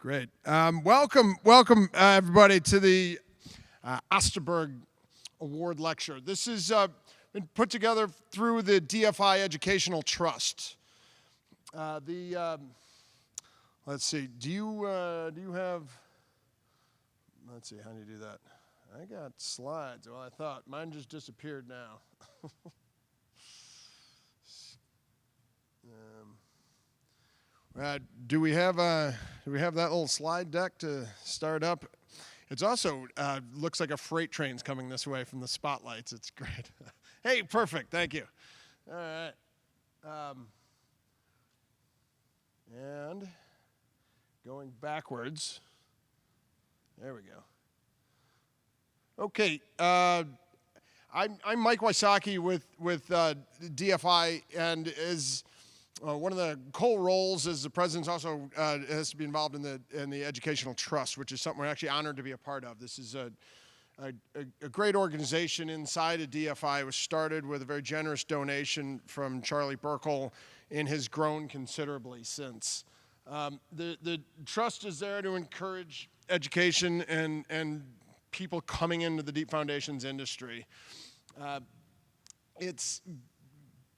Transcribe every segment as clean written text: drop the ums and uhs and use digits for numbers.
Great. Welcome, everybody, to the Osterberg Award Lecture. This has been put together through the DFI Educational Trust. Let's see. Do you have? Let's see. How do you do that? I got slides. Well, I thought mine just disappeared now. Do we have that little slide deck to start up? It's also looks like a freight train's coming this way from the spotlights. It's great. Hey, perfect. Thank you. All right. And going backwards. There we go. Okay. I'm Mike Wysocki with DFI, and is one of the core roles is the president also has to be involved in the Educational Trust, which is something we're actually honored to be a part of. This is a great organization inside of DFI. It was started with a very generous donation from Charlie Burkle, and has grown considerably since. The trust is there to encourage education and people coming into the deep foundations industry. It's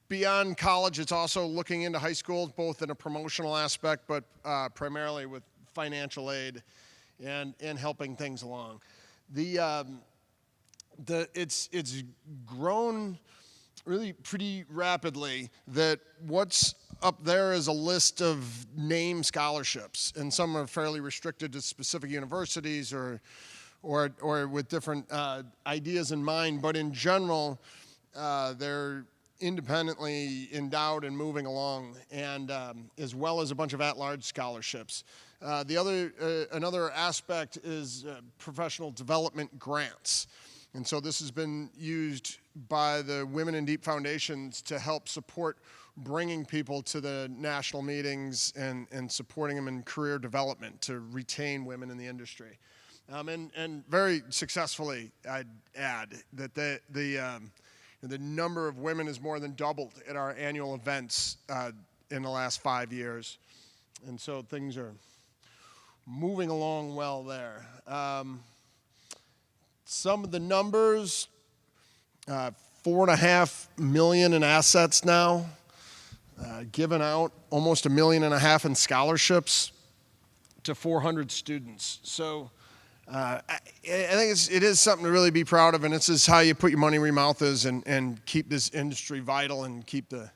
beyond college. It's also looking into high schools, both in a promotional aspect, but primarily with financial aid and helping things along. It's grown really pretty rapidly. That what's up there is a list of named scholarships, and some are fairly restricted to specific universities or with different ideas in mind. But in general, they're independently endowed and moving along, and as well as a bunch of at-large scholarships. Another aspect is professional development grants. And so this has been used by the Women in Deep Foundations to help support bringing people to the national meetings and supporting them in career development to retain women in the industry. And very successfully, I'd add, that the number of women has more than doubled at our annual events in the last 5 years. And so things are moving along well there. Some of the numbers, $4.5 million in assets now, given out almost $1.5 million in scholarships to 400 students. So I think it is something to really be proud of, and this is how you put your money where your mouth is and keep this industry vital and keep the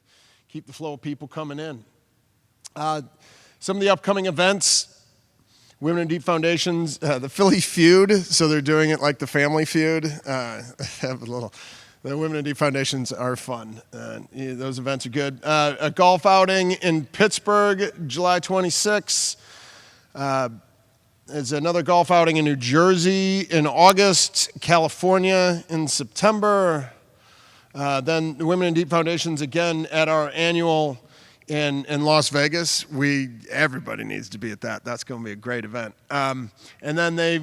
flow of people coming in. Some of the upcoming events: Women in Deep Foundations, the Philly Feud, so they're doing it like the Family Feud. The Women in Deep Foundations are fun. Those events are good. A golf outing in Pittsburgh, July 26th. There's another golf outing in New Jersey in August, California in September. Then the Women in Deep Foundations again at our annual in Las Vegas. Everybody needs to be at that. That's going to be a great event. And then they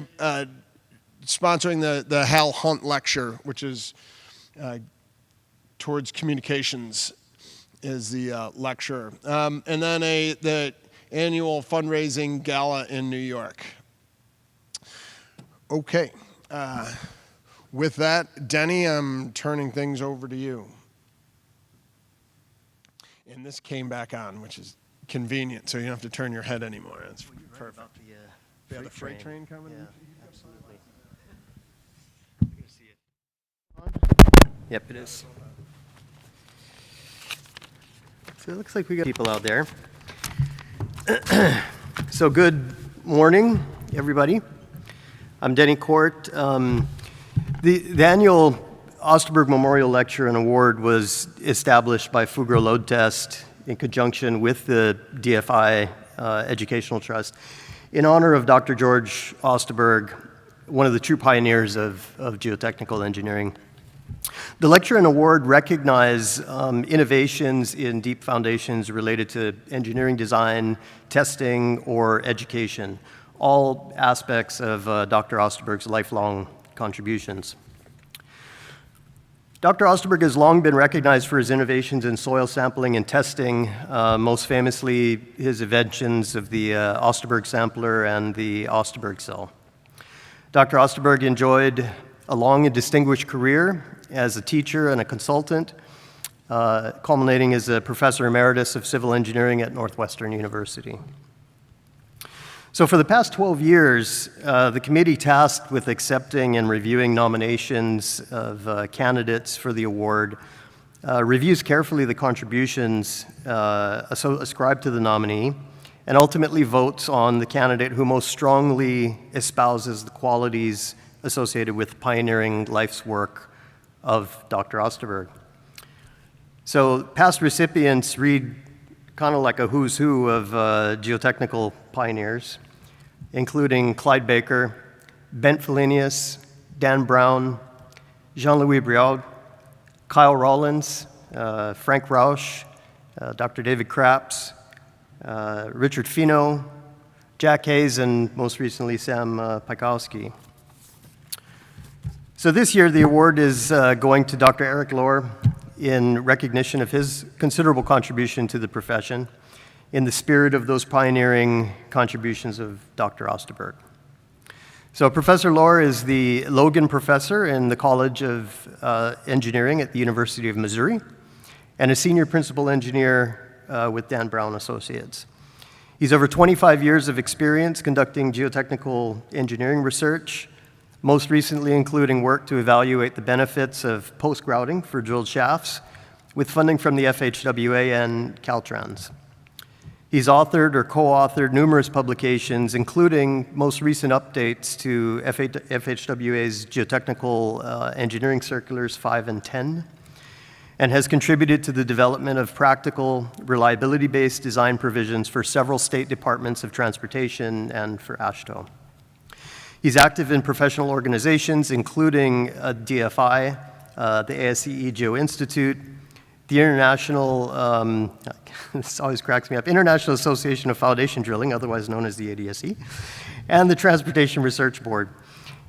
sponsoring the Hal Hunt Lecture, which is towards communications, is the lecture. And then the annual fundraising gala in New York. Okay. With that, Denny, I'm turning things over to you. And this came back on, which is convenient, so you don't have to turn your head anymore. That's perfect. About The freight train coming? Yeah, absolutely. You can see it. Yep, it is. So it looks like we got people out there. So good morning, everybody. I'm Denny Court. The annual Osterberg Memorial Lecture and Award was established by Fugro Load Test in conjunction with the DFI Educational Trust in honor of Dr. Jorj Osterberg, one of the true pioneers of geotechnical engineering. The lecture and award recognize innovations in deep foundations related to engineering design, testing, or education, all aspects of Dr. Osterberg's lifelong contributions. Dr. Osterberg has long been recognized for his innovations in soil sampling and testing, most famously his inventions of the Osterberg sampler and the Osterberg cell. Dr. Osterberg enjoyed a long and distinguished career as a teacher and a consultant, culminating as a professor emeritus of civil engineering at Northwestern University. So for the past 12 years, the committee tasked with accepting and reviewing nominations of candidates for the award reviews carefully the contributions ascribed to the nominee and ultimately votes on the candidate who most strongly espouses the qualities associated with pioneering life's work of Dr. Osterberg. So past recipients read kind of like a who's who of geotechnical pioneers, including Clyde Baker, Bent Felinius, Dan Brown, Jean-Louis Briaud, Kyle Rollins, Frank Rausch, Dr. David Krapps, Richard Fino, Jack Hayes, and most recently Sam Pikowski. So this year the award is going to Dr. Erik Loehr in recognition of his considerable contribution to the profession in the spirit of those pioneering contributions of Dr. Osterberg. So Professor Loehr is the Logan Professor in the College of Engineering at the University of Missouri and a Senior Principal Engineer with Dan Brown Associates. He's over 25 years of experience conducting geotechnical engineering research, most recently including work to evaluate the benefits of post-grouting for drilled shafts with funding from the FHWA and Caltrans. He's authored or co-authored numerous publications, including most recent updates to FHWA's Geotechnical Engineering Circulars 5 and 10, and has contributed to the development of practical, reliability-based design provisions for several state departments of transportation and for AASHTO. He's active in professional organizations, including DFI, the ASCE Geo-Institute, the International, this always cracks me up, International Association of Foundation Drilling, otherwise known as the ADSC, and the Transportation Research Board.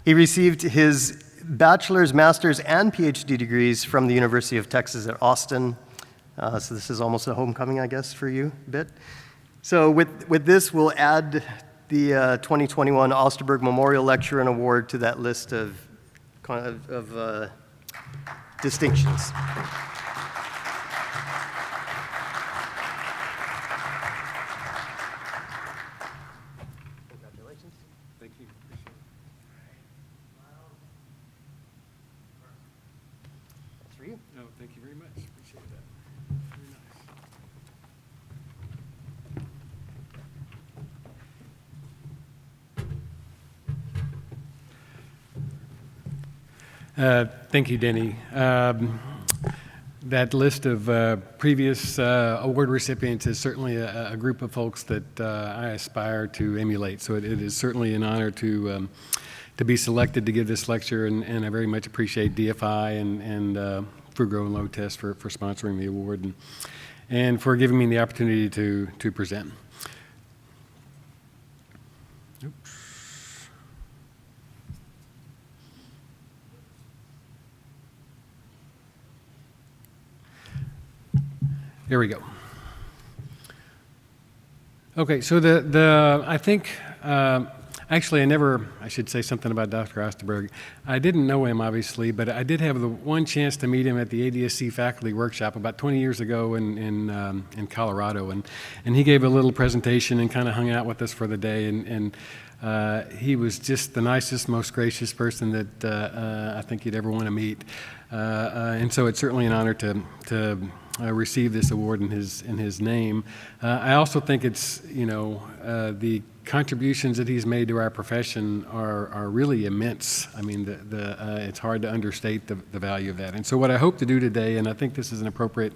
He received his bachelor's, master's, and PhD degrees from the University of Texas at Austin. So this is almost a homecoming, I guess, for you a bit. So with this, we'll add the 2021 Osterberg Memorial Lecture and Award to that list of distinctions. Congratulations. Thank you. Appreciate it. That's for you. No, thank you very much. Appreciate that. Very nice. Thank you, Denny. That list of previous award recipients is certainly a group of folks that I aspire to emulate. So it is certainly an honor to be selected to give this lecture, and I very much appreciate DFI and Fugro and Low Test for sponsoring the award and for giving me the opportunity to present. Oops. There we go. Okay, so I think, actually I should say something about Dr. Osterberg. I didn't know him, obviously, but I did have the one chance to meet him at the ADSC faculty workshop about 20 years ago in Colorado, and he gave a little presentation and kind of hung out with us for the day, and he was just the nicest, most gracious person that I think you'd ever want to meet. And so it's certainly an honor to receive this award in his name. I also think it's, the contributions that he's made to our profession are really immense. I mean, it's hard to understate the value of that. And so what I hope to do today, and I think this is an appropriate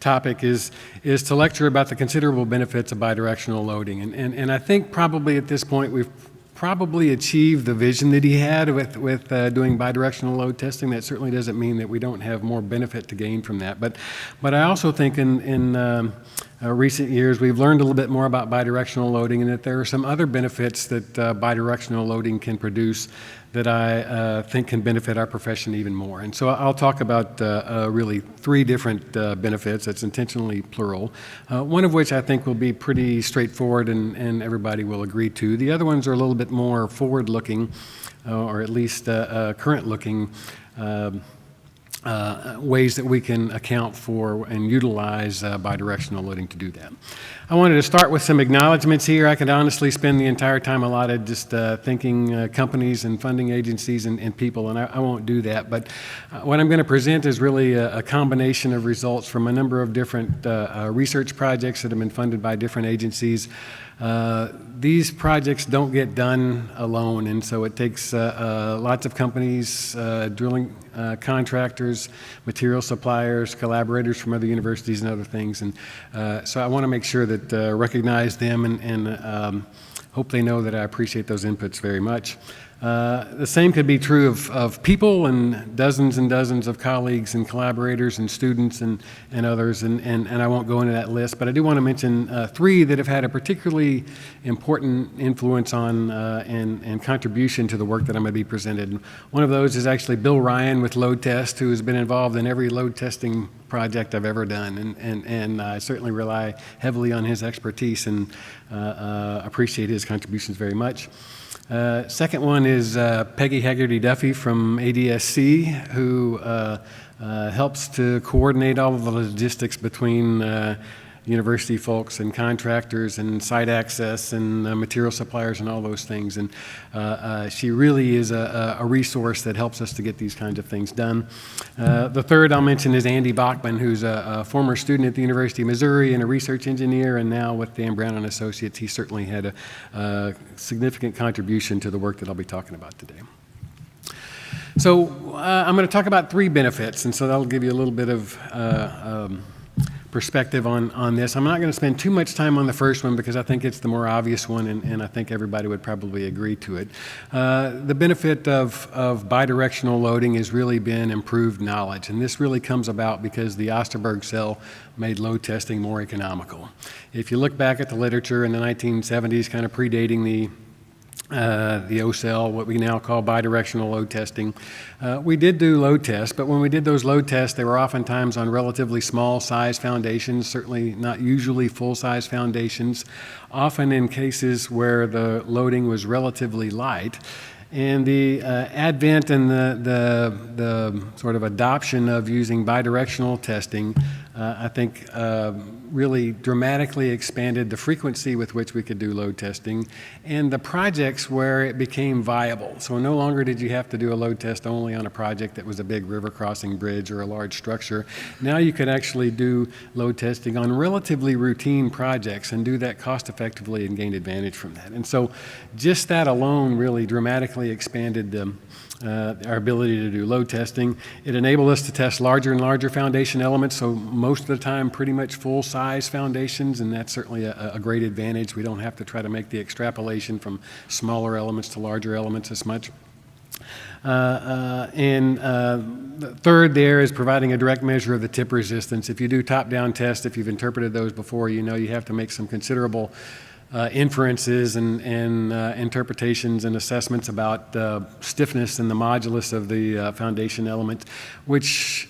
topic, is to lecture about the considerable benefits of bidirectional loading. And I think probably at this point we've probably achieved the vision that he had with doing bidirectional load testing. That certainly doesn't mean that we don't have more benefit to gain from that. But I also think in recent years we've learned a little bit more about bidirectional loading, and that there are some other benefits that bidirectional loading can produce that I think can benefit our profession even more. And so I'll talk about really three different benefits. That's intentionally plural. One of which I think will be pretty straightforward and everybody will agree to. The other ones are a little bit more forward-looking, or at least current-looking ways that we can account for and utilize bidirectional loading to do that. I wanted to start with some acknowledgments here. I could honestly spend the entire time allotted just thanking companies and funding agencies and people, and I won't do that. But what I'm going to present is really a combination of results from a number of different research projects that have been funded by different agencies. These projects don't get done alone, and so it takes lots of companies, drilling contractors, material suppliers, collaborators from other universities and other things. And so I want to make sure that recognize them and hope they know that I appreciate those inputs very much. The same could be true of people and dozens of colleagues and collaborators and students and others, and I won't go into that list, but I do want to mention three that have had a particularly important influence on and contribution to the work that I'm going to be presented. One of those is actually Bill Ryan with Load Test, who has been involved in every load testing project I've ever done, and I certainly rely heavily on his expertise and appreciate his contributions very much. Second one is Peggy Haggerty-Duffy from ADSC, who helps to coordinate all of the logistics between university folks and contractors and site access and material suppliers and all those things. And she really is a resource that helps us to get these kinds of things done. The third I'll mention is Andy Bachman, who's a former student at the University of Missouri and a research engineer, and now with Dan Brown and Associates. He certainly had a significant contribution to the work that I'll be talking about today. So I'm going to talk about three benefits, and so that'll give you a little bit of perspective on this. I'm not going to spend too much time on the first one because I think it's the more obvious one, and I think everybody would probably agree to it. The benefit of bidirectional loading has really been improved knowledge, and this really comes about because the Osterberg cell made load testing more economical. If you look back at the literature in the 1970s, kind of predating the O cell, what we now call bidirectional load testing. We did do load tests, but when we did those load tests, they were oftentimes on relatively small size foundations, certainly not usually full size foundations, often in cases where the loading was relatively light. And the advent and the sort of adoption of using bidirectional testing, I think, really dramatically expanded the frequency with which we could do load testing and the projects where it became viable. So no longer did you have to do a load test only on a project that was a big river crossing bridge or a large structure. Now you could actually do load testing on relatively routine projects and do that cost effectively and gain advantage from that. And so just that alone really dramatically expanded our ability to do load testing. It enabled us to test larger and larger foundation elements, so most of the time pretty much full-size foundations, and that's certainly a great advantage. We don't have to try to make the extrapolation from smaller elements to larger elements as much. The third there is providing a direct measure of the tip resistance. If you do top-down tests, if you've interpreted those before, you know you have to make some considerable inferences and interpretations and assessments about stiffness and the modulus of the foundation element, which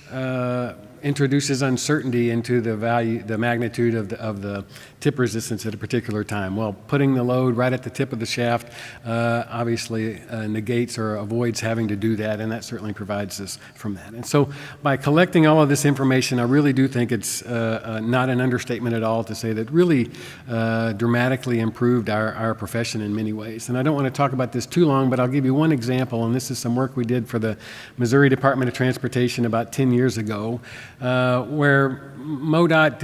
introduces uncertainty into the value, the magnitude of the tip resistance at a particular time. Well, putting the load right at the tip of the shaft obviously negates or avoids having to do that, and that certainly provides us from that. And so by collecting all of this information, I really do think it's not an understatement at all to say that really dramatically improved our profession in many ways. And I don't want to talk about this too long, but I'll give you one example, and this is some work we did for the Missouri Department of Transportation about 10 years ago, where MoDOT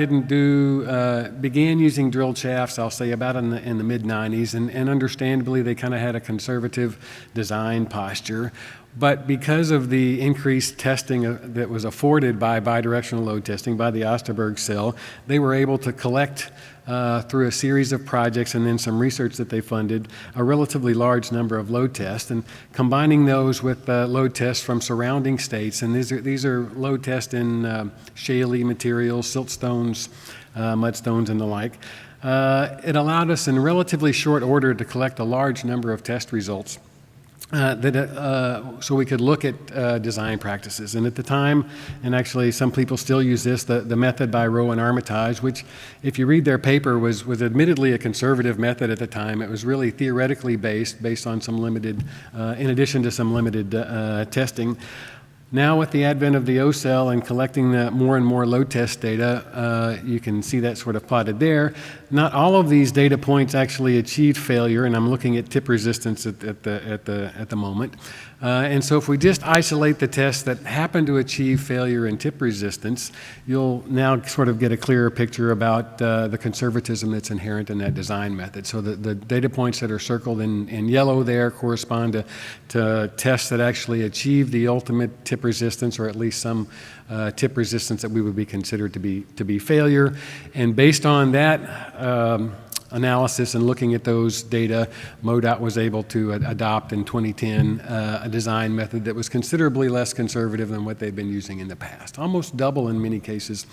began using drilled shafts, I'll say, about in the mid-90s, and understandably they kind of had a conservative design posture. But because of the increased testing that was afforded by bidirectional load testing, by the Osterberg cell, they were able to collect through a series of projects and then some research that they funded, a relatively large number of load tests, and combining those with load tests from surrounding states. And these are load tests in shaly materials, siltstones, mudstones, and the like. It allowed us in relatively short order to collect a large number of test results so we could look at design practices. And at the time, and actually some people still use this, the method by Rowe and Armitage, which if you read their paper was admittedly a conservative method at the time. It was really theoretically based on some limited, in addition to some limited testing. Now with the advent of the OCEL and collecting more and more load test data, you can see that sort of plotted there. Not all of these data points actually achieved failure, and I'm looking at tip resistance at the moment. And so if we just isolate the tests that happen to achieve failure in tip resistance, you'll now sort of get a clearer picture about the conservatism that's inherent in that design method. So the data points that are circled in yellow there correspond to tests that actually achieve the ultimate tip resistance, or at least some tip resistance that we would be considered to be failure. And based on that analysis and looking at those data, MoDOT was able to adopt in 2010 a design method that was considerably less conservative than what they've been using in the past. Almost double in many cases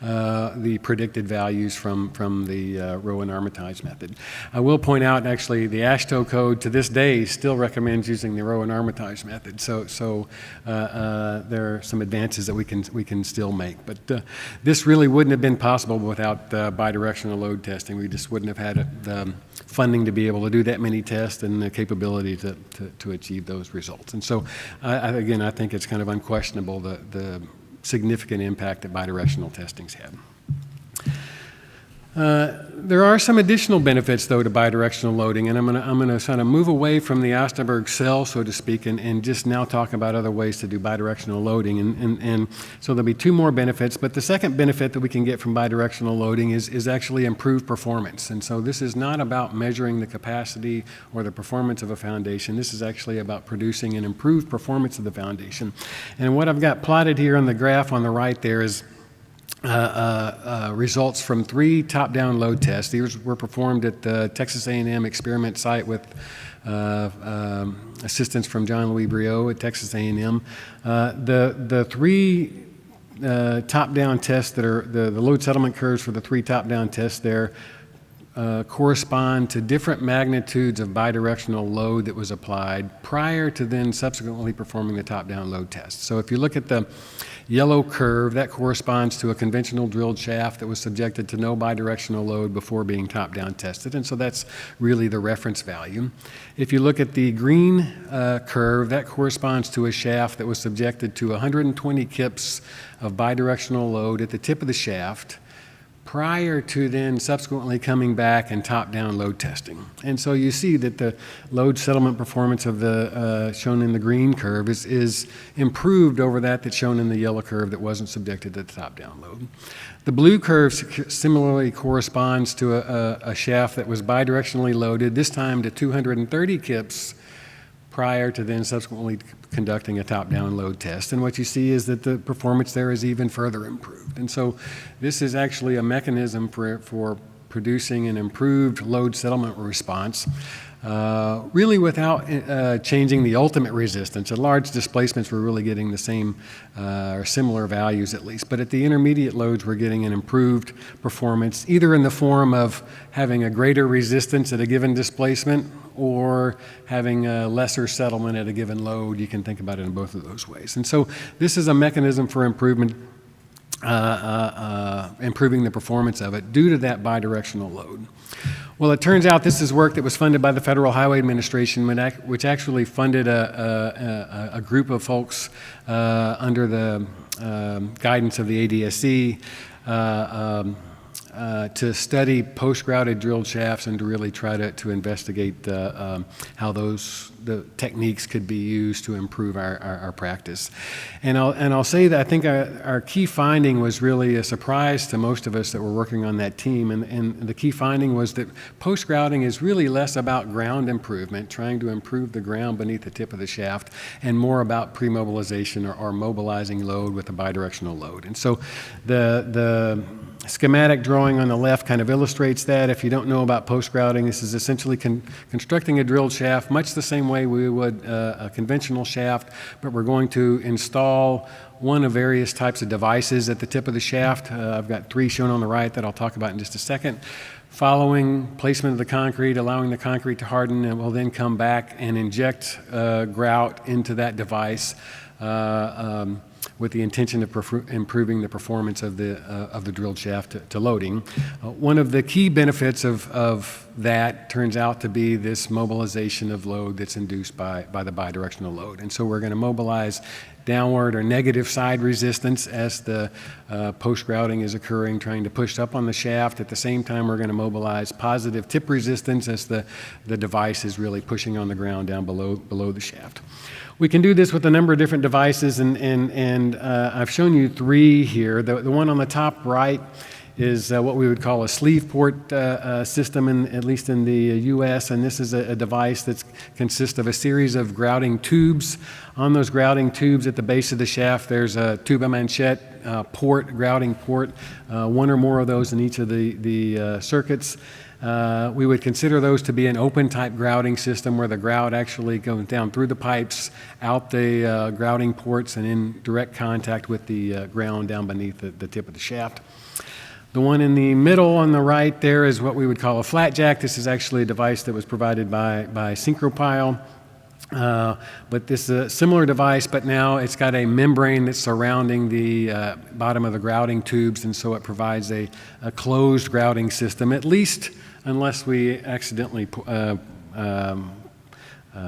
the predicted values from the Rowe and Armitage method. I will point out actually the AASHTO code to this day still recommends using the Rowe and Armitage method. So there are some advances that we can still make. But this really wouldn't have been possible without bidirectional load testing. We just wouldn't have had the funding to be able to do that many tests and the capability to achieve those results. And so, again, I think it's kind of unquestionable the significant impact that bidirectional testing's had. There are some additional benefits, though, to bidirectional loading, and I'm going to kind of move away from the Osterberg cell, so to speak, and just now talk about other ways to do bidirectional loading. And so there'll be two more benefits, but the second benefit that we can get from bidirectional loading is actually improved performance. And so this is not about measuring the capacity or the performance of a foundation. This is actually about producing an improved performance of the foundation. And what I've got plotted here on the graph on the right there is results from 3 top-down load tests. These were performed at the Texas A&M experiment site with assistance from John Louis Briot at Texas A&M. The 3 top-down tests that are the load settlement curves for the 3 top-down tests there correspond to different magnitudes of bidirectional load that was applied prior to then subsequently performing the top-down load test. So if you look at the yellow curve, that corresponds to a conventional drilled shaft that was subjected to no bidirectional load before being top-down tested, and so that's really the reference value. If you look at the green curve, that corresponds to a shaft that was subjected to 120 kips of bidirectional load at the tip of the shaft prior to then subsequently coming back and top-down load testing. And so you see that the load settlement performance of the shown in the green curve is improved over that's shown in the yellow curve that wasn't subjected to the top-down load. The blue curve similarly corresponds to a shaft that was bidirectionally loaded, this time to 230 kips prior to then subsequently conducting a top-down load test. And what you see is that the performance there is even further improved. And so this is actually a mechanism for producing an improved load settlement response, really without changing the ultimate resistance. At large displacements, we're really getting the same or similar values at least. But at the intermediate loads, we're getting an improved performance, either in the form of having a greater resistance at a given displacement or having a lesser settlement at a given load. You can think about it in both of those ways. And so this is a mechanism for improvement, improving the performance of it due to that bidirectional load. Well, it turns out this is work that was funded by the Federal Highway Administration, which actually funded a group of folks under the guidance of the ADSC to study post-grouted drilled shafts and to really try to investigate how the techniques could be used to improve our practice. And I'll say that I think our key finding was really a surprise to most of us that were working on that team. And the key finding was that post-grouting is really less about ground improvement, trying to improve the ground beneath the tip of the shaft, and more about pre-mobilization or mobilizing load with a bidirectional load. And so the schematic drawing on the left kind of illustrates that. If you don't know about post-grouting, this is essentially constructing a drilled shaft, much the same way we would a conventional shaft, but we're going to install one of various types of devices at the tip of the shaft. I've got 3 shown on the right that I'll talk about in just a second. Following placement of the concrete, allowing the concrete to harden, and we'll then come back and inject grout into that device with the intention of improving the performance of the drilled shaft to loading. One of the key benefits of that turns out to be this mobilization of load that's induced by the bidirectional load. And so we're going to mobilize downward or negative side resistance as the post-grouting is occurring, trying to push up on the shaft. At the same time, we're going to mobilize positive tip resistance as the device is really pushing on the ground down below the shaft. We can do this with a number of different devices, and I've shown you 3 here. The one on the top right is what we would call a sleeve port system, at least in the U.S., and this is a device that consists of a series of grouting tubes. On those grouting tubes at the base of the shaft, there's a tube à manchette port, grouting port, 1 or more of those in each of the circuits. We would consider those to be an open type grouting system where the grout actually goes down through the pipes, out the grouting ports, and in direct contact with the ground down beneath the tip of the shaft. The one in the middle on the right there is what we would call a flat jack. This is actually a device that was provided by Synchropile. But this is a similar device, but now it's got a membrane that's surrounding the bottom of the grouting tubes, and so it provides a closed grouting system, at least unless we accidentally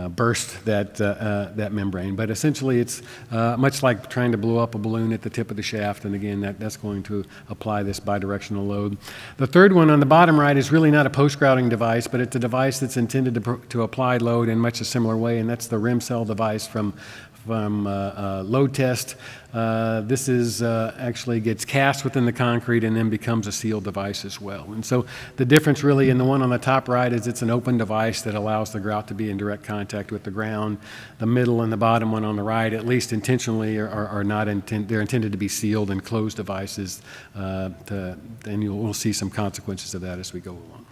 burst that membrane. But essentially it's much like trying to blow up a balloon at the tip of the shaft, and again that's going to apply this bidirectional load. The third one on the bottom right is really not a post-grouting device, but it's a device that's intended to apply load in much a similar way, and that's the rim cell device from load test. This is actually gets cast within the concrete and then becomes a sealed device as well. And so the difference really in the one on the top right is it's an open device that allows the grout to be in direct contact with the ground. The middle and the bottom one on the right, at least intentionally, are not they're intended to be sealed and closed devices, and we'll see some consequences of that as we go along.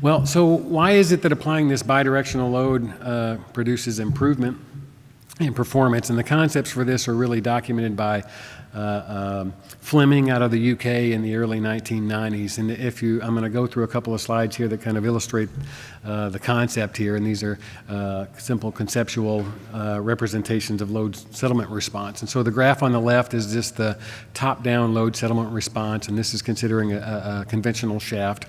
Well, so why is it that applying this bidirectional load produces improvement in performance? And the concepts for this are really documented by Fleming out of the UK in the early 1990s. And I'm going to go through a couple of slides here that kind of illustrate the concept here. And these are simple conceptual representations of load settlement response. And so the graph on the left is just the top-down load settlement response, and this is considering a conventional shaft.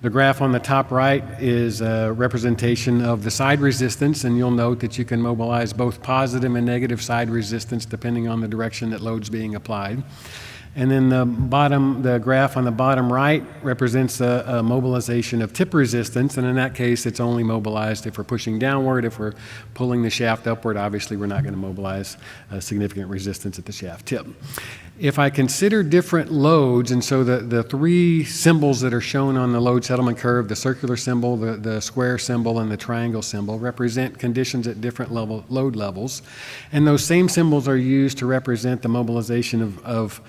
The graph on the top right is a representation of the side resistance, and you'll note that you can mobilize both positive and negative side resistance depending on the direction that load's being applied. And then the graph on the bottom right represents a mobilization of tip resistance, and in that case it's only mobilized if we're pushing downward. If we're pulling the shaft upward, obviously we're not going to mobilize significant resistance at the shaft tip. If I consider different loads, and so the 3 symbols that are shown on the load settlement curve, the circular symbol, the square symbol, and the triangle symbol, represent conditions at different load levels. And those same symbols are used to represent the mobilization of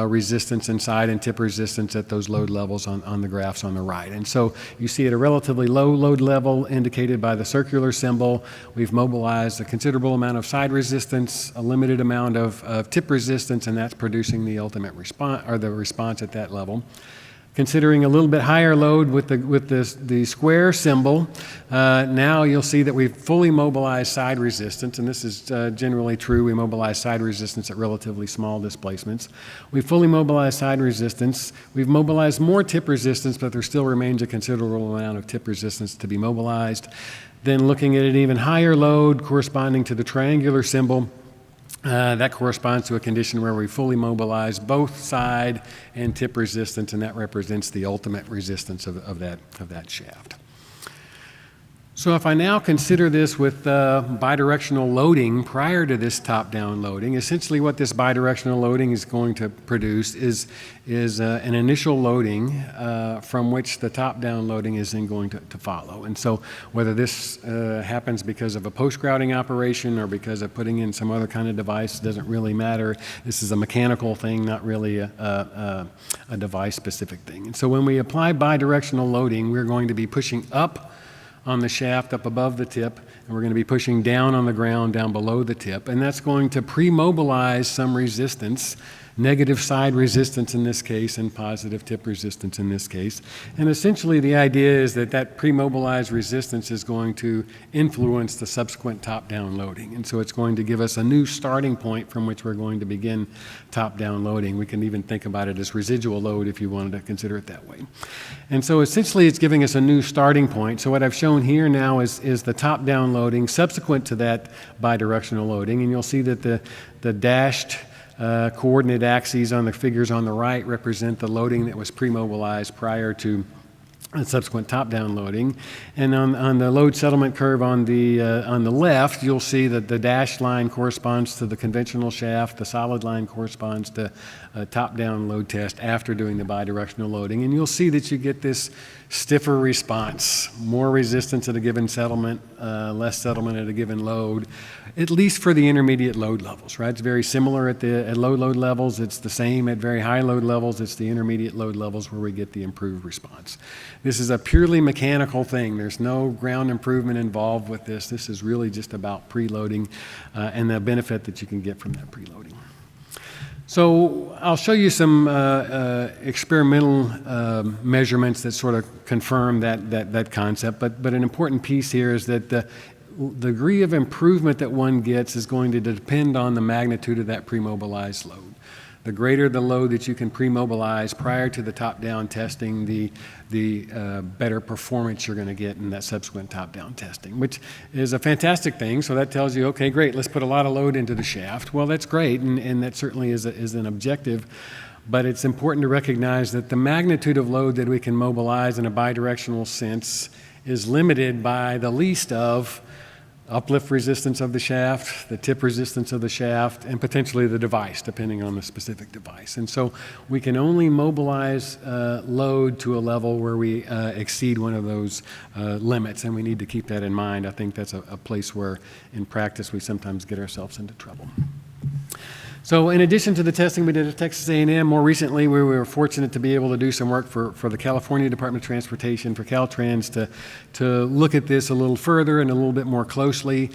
resistance and side and tip resistance at those load levels on the graphs on the right. And so you see at a relatively low load level indicated by the circular symbol, we've mobilized a considerable amount of side resistance, a limited amount of tip resistance, and that's producing the ultimate response, or the response at that level. Considering a little bit higher load with the square symbol, now you'll see that we've fully mobilized side resistance, and this is generally true. We mobilize side resistance at relatively small displacements. We've fully mobilized side resistance. We've mobilized more tip resistance, but there still remains a considerable amount of tip resistance to be mobilized. Then looking at an even higher load corresponding to the triangular symbol, that corresponds to a condition where we fully mobilize both side and tip resistance, and that represents the ultimate resistance of that shaft. So if I now consider this with bidirectional loading prior to this top-down loading, essentially what this bidirectional loading is going to produce is an initial loading from which the top-down loading is then going to follow. And so whether this happens because of a post-grouting operation or because of putting in some other kind of device doesn't really matter. This is a mechanical thing, not really a device-specific thing. And so when we apply bidirectional loading, we're going to be pushing up on the shaft up above the tip, and we're going to be pushing down on the ground down below the tip, and that's going to pre-mobilize some resistance, negative side resistance in this case and positive tip resistance in this case. And essentially the idea is that that pre-mobilized resistance is going to influence the subsequent top-down loading. And so it's going to give us a new starting point from which we're going to begin top-down loading. We can even think about it as residual load if you wanted to consider it that way. And so essentially it's giving us a new starting point. So what I've shown here now is the top-down loading subsequent to that bidirectional loading. And you'll see that the dashed coordinate axes on the figures on the right represent the loading that was pre-mobilized prior to subsequent top-down loading. And on the load settlement curve on the left, you'll see that the dashed line corresponds to the conventional shaft, the solid line corresponds to a top-down load test after doing the bidirectional loading. And you'll see that you get this stiffer response, more resistance at a given settlement, less settlement at a given load, at least for the intermediate load levels, right? It's very similar at low load levels. It's the same at very high load levels. It's the intermediate load levels where we get the improved response. This is a purely mechanical thing. There's no ground improvement involved with this. This is really just about preloading and the benefit that you can get from that preloading. So I'll show you some experimental measurements that sort of confirm that concept, but an important piece here is that the degree of improvement that one gets is going to depend on the magnitude of that pre-mobilized load. The greater the load that you can pre-mobilize prior to the top-down testing, the better performance you're going to get in that subsequent top-down testing, which is a fantastic thing. So that tells you, okay, great, let's put a lot of load into the shaft. Well, that's great, and that certainly is an objective. But it's important to recognize that the magnitude of load that we can mobilize in a bidirectional sense is limited by the least of uplift resistance of the shaft, the tip resistance of the shaft, and potentially the device, depending on the specific device. And so we can only mobilize load to a level where we exceed one of those limits, and we need to keep that in mind. I think that's a place where, in practice, we sometimes get ourselves into trouble. So in addition to the testing we did at Texas A&M, more recently we were fortunate to be able to do some work for the California Department of Transportation, for Caltrans, to look at this a little further and a little bit more closely.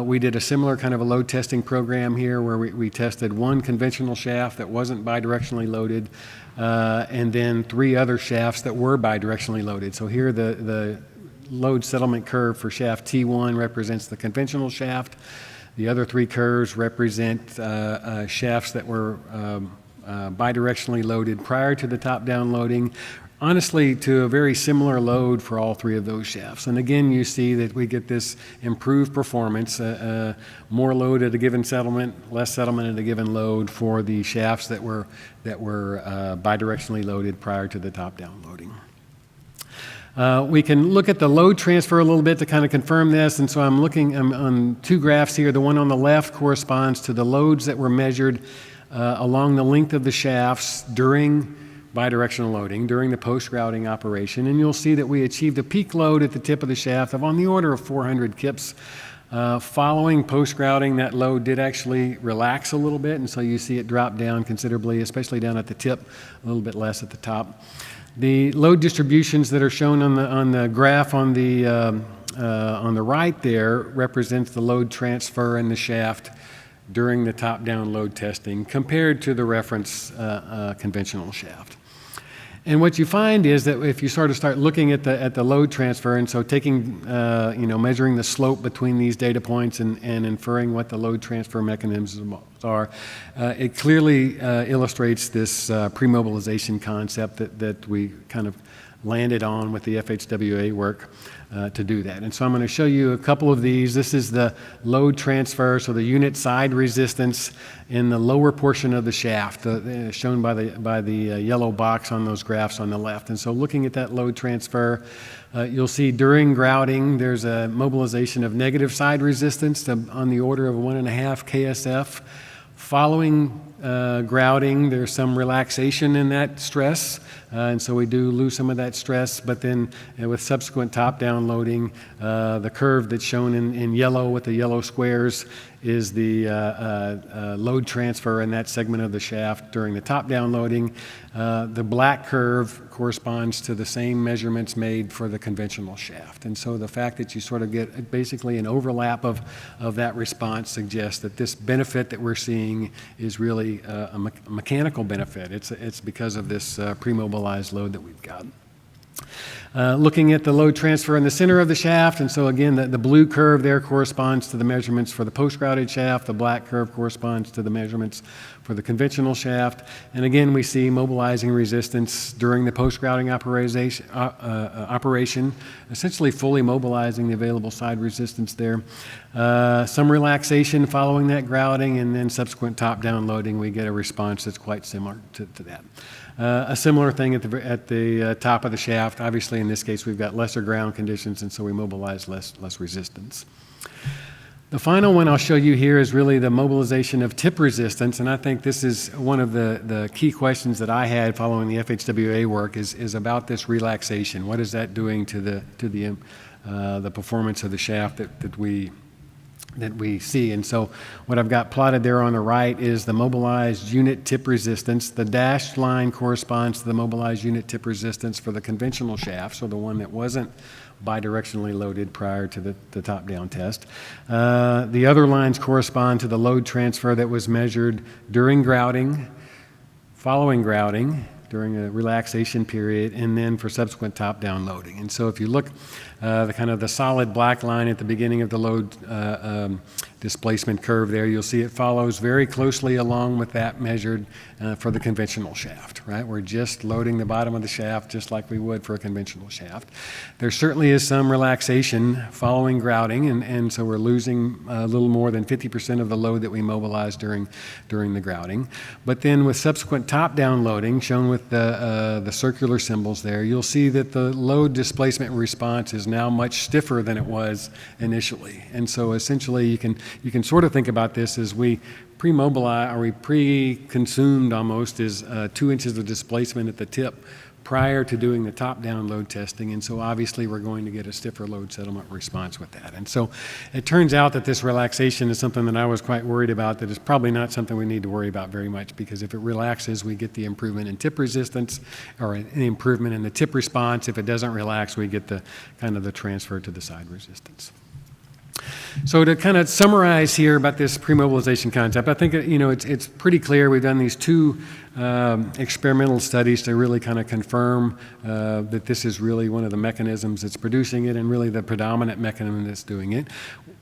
We did a similar kind of a load testing program here where we tested one conventional shaft that wasn't bidirectionally loaded, and then 3 other shafts that were bidirectionally loaded. So here the load settlement curve for shaft T1 represents the conventional shaft. The other 3 curves represent shafts that were bidirectionally loaded prior to the top-down loading, honestly to a very similar load for all 3 of those shafts. And again, you see that we get this improved performance, more load at a given settlement, less settlement at a given load for the shafts that were bidirectionally loaded prior to the top-down loading. We can look at the load transfer a little bit to kind of confirm this, and so I'm looking on 2 graphs here. The one on the left corresponds to the loads that were measured along the length of the shafts during bidirectional loading, during the post-grouting operation, and you'll see that we achieved a peak load at the tip of the shaft of on the order of 400 kips. Following post-grouting, that load did actually relax a little bit, and so you see it drop down considerably, especially down at the tip, a little bit less at the top. The load distributions that are shown on the graph on the right there represents the load transfer in the shaft during the top-down load testing compared to the reference conventional shaft. And what you find is that if you sort of start looking at the load transfer, and so taking, measuring the slope between these data points and inferring what the load transfer mechanisms are, it clearly illustrates this pre-mobilization concept that we kind of landed on with the FHWA work to do that. And so I'm going to show you a couple of these. This is the load transfer, so the unit side resistance in the lower portion of the shaft, shown by the yellow box on those graphs on the left. And so looking at that load transfer, you'll see during grouting, there's a mobilization of negative side resistance on the order of 1.5 KSF. Following grouting, there's some relaxation in that stress, and so we do lose some of that stress, but then with subsequent top-down loading, the curve that's shown in yellow with the yellow squares is the load transfer in that segment of the shaft during the top-down loading. The black curve corresponds to the same measurements made for the conventional shaft. And so the fact that you sort of get basically an overlap of that response suggests that this benefit that we're seeing is really a mechanical benefit. It's because of this pre-mobilized load that we've got. Looking at the load transfer in the center of the shaft, and so again, the blue curve there corresponds to the measurements for the post-grouted shaft. The black curve corresponds to the measurements for the conventional shaft. And again, we see mobilizing resistance during the post-grouting operation, essentially fully mobilizing the available side resistance there. Some relaxation following that grouting, and then subsequent top-down loading, we get a response that's quite similar to that. A similar thing at the top of the shaft. Obviously, in this case, we've got lesser ground conditions, and so we mobilize less resistance. The final one I'll show you here is really the mobilization of tip resistance, and I think this is one of the key questions that I had following the FHWA work is about this relaxation. What is that doing to the performance of the shaft that we see? And so what I've got plotted there on the right is the mobilized unit tip resistance. The dashed line corresponds to the mobilized unit tip resistance for the conventional shaft, so the one that wasn't bidirectionally loaded prior to the top-down test. The other lines correspond to the load transfer that was measured during grouting, following grouting, during a relaxation period, and then for subsequent top-down loading. And so if you look, the solid black line at the beginning of the load displacement curve there, you'll see it follows very closely along with that measured for the conventional shaft, right? We're just loading the bottom of the shaft just like we would for a conventional shaft. There certainly is some relaxation following grouting, and so we're losing a little more than 50% of the load that we mobilized during the grouting. But then with subsequent top-down loading, shown with the circular symbols there, you'll see that the load displacement response is now much stiffer than it was initially. And so essentially you can sort of think about this as we pre-mobilize, or we pre-consumed almost, is 2 inches of displacement at the tip prior to doing the top-down load testing, and so obviously we're going to get a stiffer load settlement response with that. And so it turns out that this relaxation is something that I was quite worried about, that is probably not something we need to worry about very much, because if it relaxes, we get the improvement in tip resistance, or an improvement in the tip response. If it doesn't relax, we get the transfer to the side resistance. So to kind of summarize here about this pre-mobilization concept, I think it's pretty clear. We've done these two experimental studies to really kind of confirm that this is really one of the mechanisms that's producing it, and really the predominant mechanism that's doing it.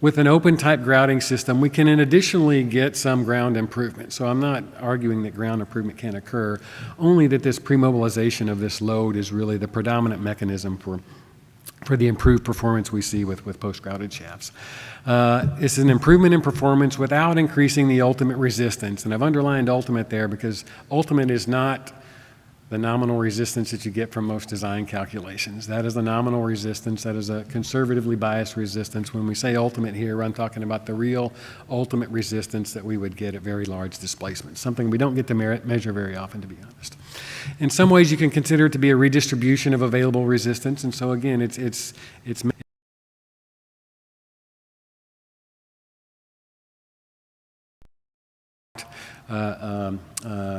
With an open type grouting system, we can additionally get some ground improvement. So I'm not arguing that ground improvement can't occur, only that this pre-mobilization of this load is really the predominant mechanism for the improved performance we see with post-grouted shafts. It's an improvement in performance without increasing the ultimate resistance. And I've underlined ultimate there because ultimate is not the nominal resistance that you get from most design calculations. That is the nominal resistance. That is a conservatively biased resistance. When we say ultimate here, I'm talking about the real ultimate resistance that we would get at very large displacements, something we don't get to measure very often, to be honest. In some ways, you can consider it to be a redistribution of available resistance, and so again, it's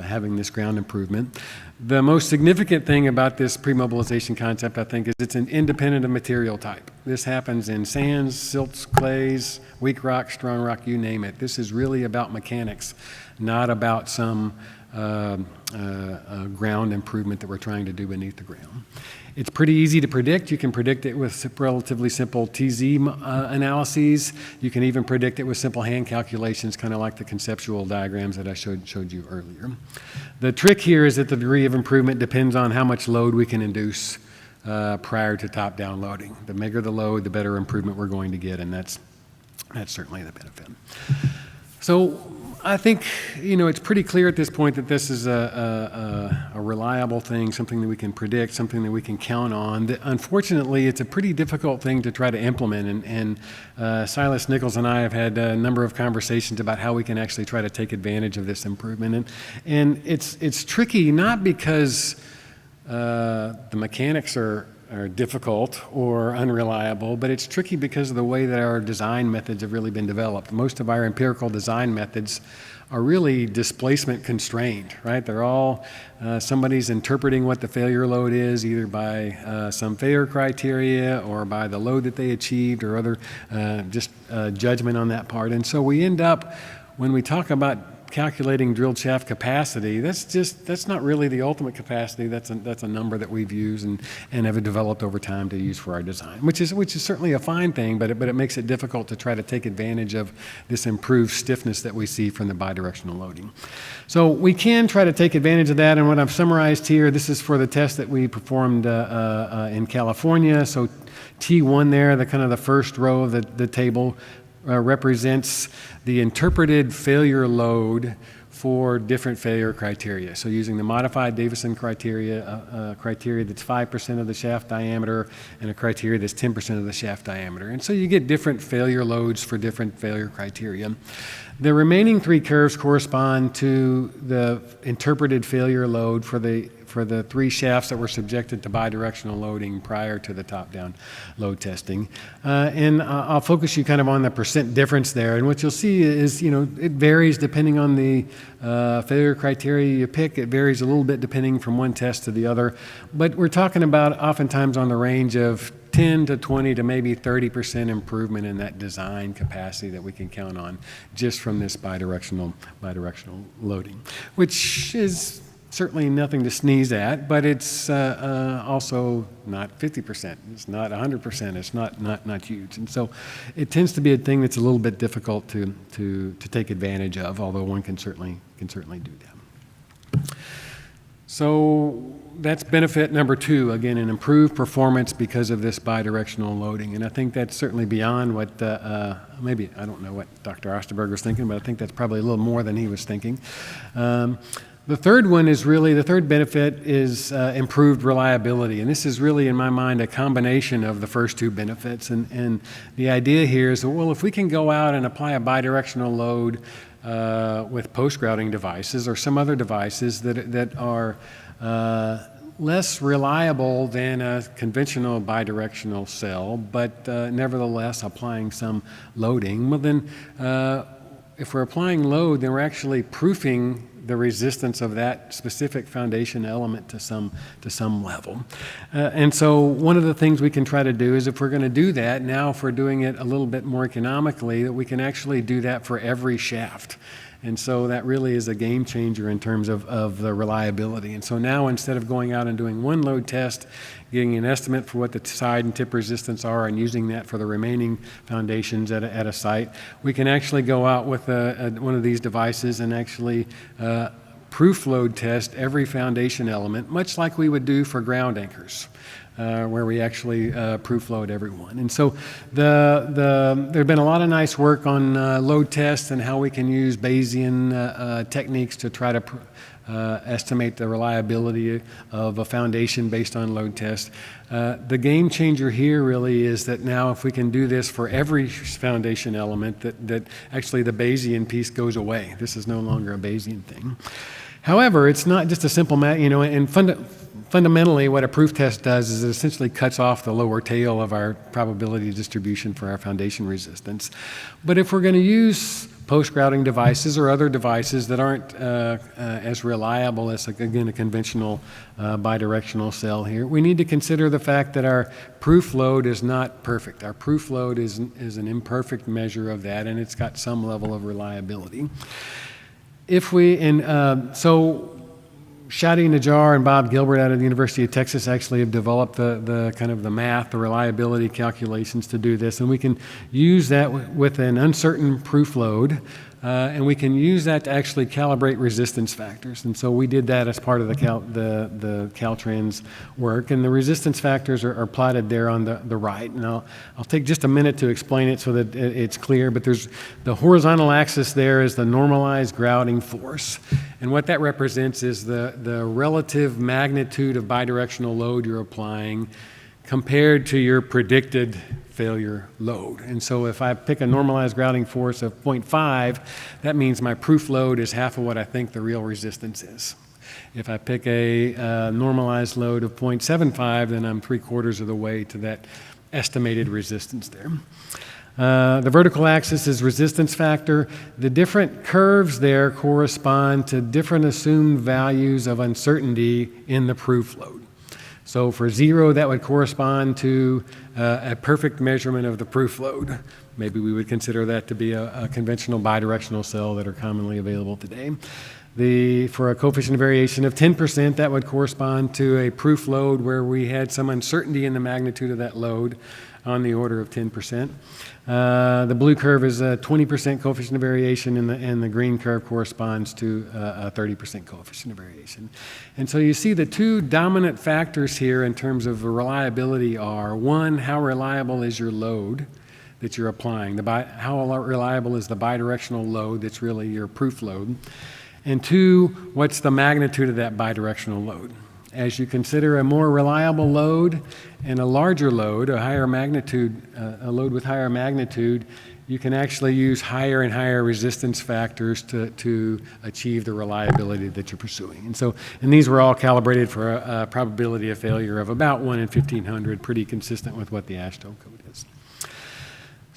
having this ground improvement. The most significant thing about this pre-mobilization concept, I think, is it's an independent of material type. This happens in sands, silts, clays, weak rock, strong rock, you name it. This is really about mechanics, not about some ground improvement that we're trying to do beneath the ground. It's pretty easy to predict. You can predict it with relatively simple TZ analyses. You can even predict it with simple hand calculations, kind of like the conceptual diagrams that I showed you earlier. The trick here is that the degree of improvement depends on how much load we can induce prior to top-down loading. The bigger the load, the better improvement we're going to get, and that's certainly the benefit. So I think, it's pretty clear at this point that this is a reliable thing, something that we can predict, something that we can count on. Unfortunately, it's a pretty difficult thing to try to implement, and Silas Nichols and I have had a number of conversations about how we can actually try to take advantage of this improvement. And it's tricky, not because the mechanics are difficult or unreliable, but it's tricky because of the way that our design methods have really been developed. Most of our empirical design methods are really displacement constrained, right? They're all, somebody's interpreting what the failure load is, either by some failure criteria or by the load that they achieved or other judgment on that part. And so we end up, when we talk about calculating drilled shaft capacity, that's not really the ultimate capacity. That's a number that we've used and have developed over time to use for our design, which is certainly a fine thing, but it makes it difficult to try to take advantage of this improved stiffness that we see from the bidirectional loading. So we can try to take advantage of that, and what I've summarized here, this is for the test that we performed in California. So T1 there, the kind of the first row of the table, represents the interpreted failure load for different failure criteria. So using the modified Davison criteria, criteria that's 5% of the shaft diameter, and a criteria that's 10% of the shaft diameter. And so you get different failure loads for different failure criteria. The remaining three curves correspond to the interpreted failure load for the three shafts that were subjected to bidirectional loading prior to the top-down load testing. And I'll focus you kind of on the percent difference there. And what you'll see is, it varies depending on the failure criteria you pick. It varies a little bit depending from one test to the other. But we're talking about oftentimes on the range of 10 to 20 to maybe 30% improvement in that design capacity that we can count on just from this bidirectional loading, which is certainly nothing to sneeze at, but it's also not 50%. It's not 100%. It's not huge, and so it tends to be a thing that's a little bit difficult to take advantage of. Although one can certainly do that. So that's benefit number two. Again, an improved performance because of this bidirectional loading, and I think that's certainly beyond what maybe I don't know what Dr. Osterberg was thinking, but I think that's probably a little more than he was thinking. The third one is really, the third benefit is improved reliability. And this is really, in my mind, a combination of the first two benefits. And the idea here is, well, if we can go out and apply a bidirectional load with post-grouting devices or some other devices that are less reliable than a conventional bidirectional cell, but nevertheless applying some loading, well then, if we're applying load, then we're actually proofing the resistance of that specific foundation element to some level. And so one of the things we can try to do is, if we're going to do that, now if we're doing it a little bit more economically, that we can actually do that for every shaft. And so that really is a game changer in terms of the reliability. And so now, instead of going out and doing one load test, getting an estimate for what the side and tip resistance are and using that for the remaining foundations at a site, we can actually go out with one of these devices and actually proof load test every foundation element, much like we would do for ground anchors. Where we actually proof load everyone. And so there's been a lot of nice work on load tests and how we can use Bayesian techniques to try to estimate the reliability of a foundation based on load test. The game changer here really is that now, if we can do this for every foundation element, that actually the Bayesian piece goes away. This is no longer a Bayesian thing. However, it's not just a simple and fundamentally, what a proof test does is it essentially cuts off the lower tail of our probability distribution for our foundation resistance. But if we're going to use post-grouting devices or other devices that aren't as reliable as, again, a conventional bidirectional cell here, we need to consider the fact that our proof load is not perfect. Our proof load is an imperfect measure of that, and it's got some level of reliability. So Shadi Najjar and Bob Gilbert out of the University of Texas actually have developed the kind of the math, the reliability calculations to do this, and we can use that with an uncertain proof load and we can use that to actually calibrate resistance factors. And so we did that as part of the Caltrans work, and the resistance factors are plotted there on the right. And I'll take just a minute to explain it so that it's clear, but there's the horizontal axis there is the normalized grouting force. And what that represents is the relative magnitude of bidirectional load you're applying compared to your predicted failure load. And so if I pick a normalized grouting force of 0.5, that means my proof load is half of what I think the real resistance is. If I pick a normalized load of 0.75, then I'm 3/4 of the way to that estimated resistance there. The vertical axis is resistance factor. The different curves there correspond to different assumed values of uncertainty in the proof load. So for 0, that would correspond to a perfect measurement of the proof load. Maybe we would consider that to be a conventional bidirectional cell that are commonly available today. For a coefficient of variation of 10%, that would correspond to a proof load where we had some uncertainty in the magnitude of that load on the order of 10%. The blue curve is a 20% coefficient of variation, and the green curve corresponds to a 30% coefficient of variation. And so you see the two dominant factors here in terms of reliability are, one, how reliable is your load that you're applying? How reliable is the bidirectional load that's really your proof load? And two, what's the magnitude of that bidirectional load? As you consider a more reliable load and a larger load, a higher magnitude, a load with higher magnitude, you can actually use higher and higher resistance factors to achieve the reliability that you're pursuing. And these were all calibrated for a probability of failure of about 1 in 1,500, pretty consistent with what the AASHTO code is.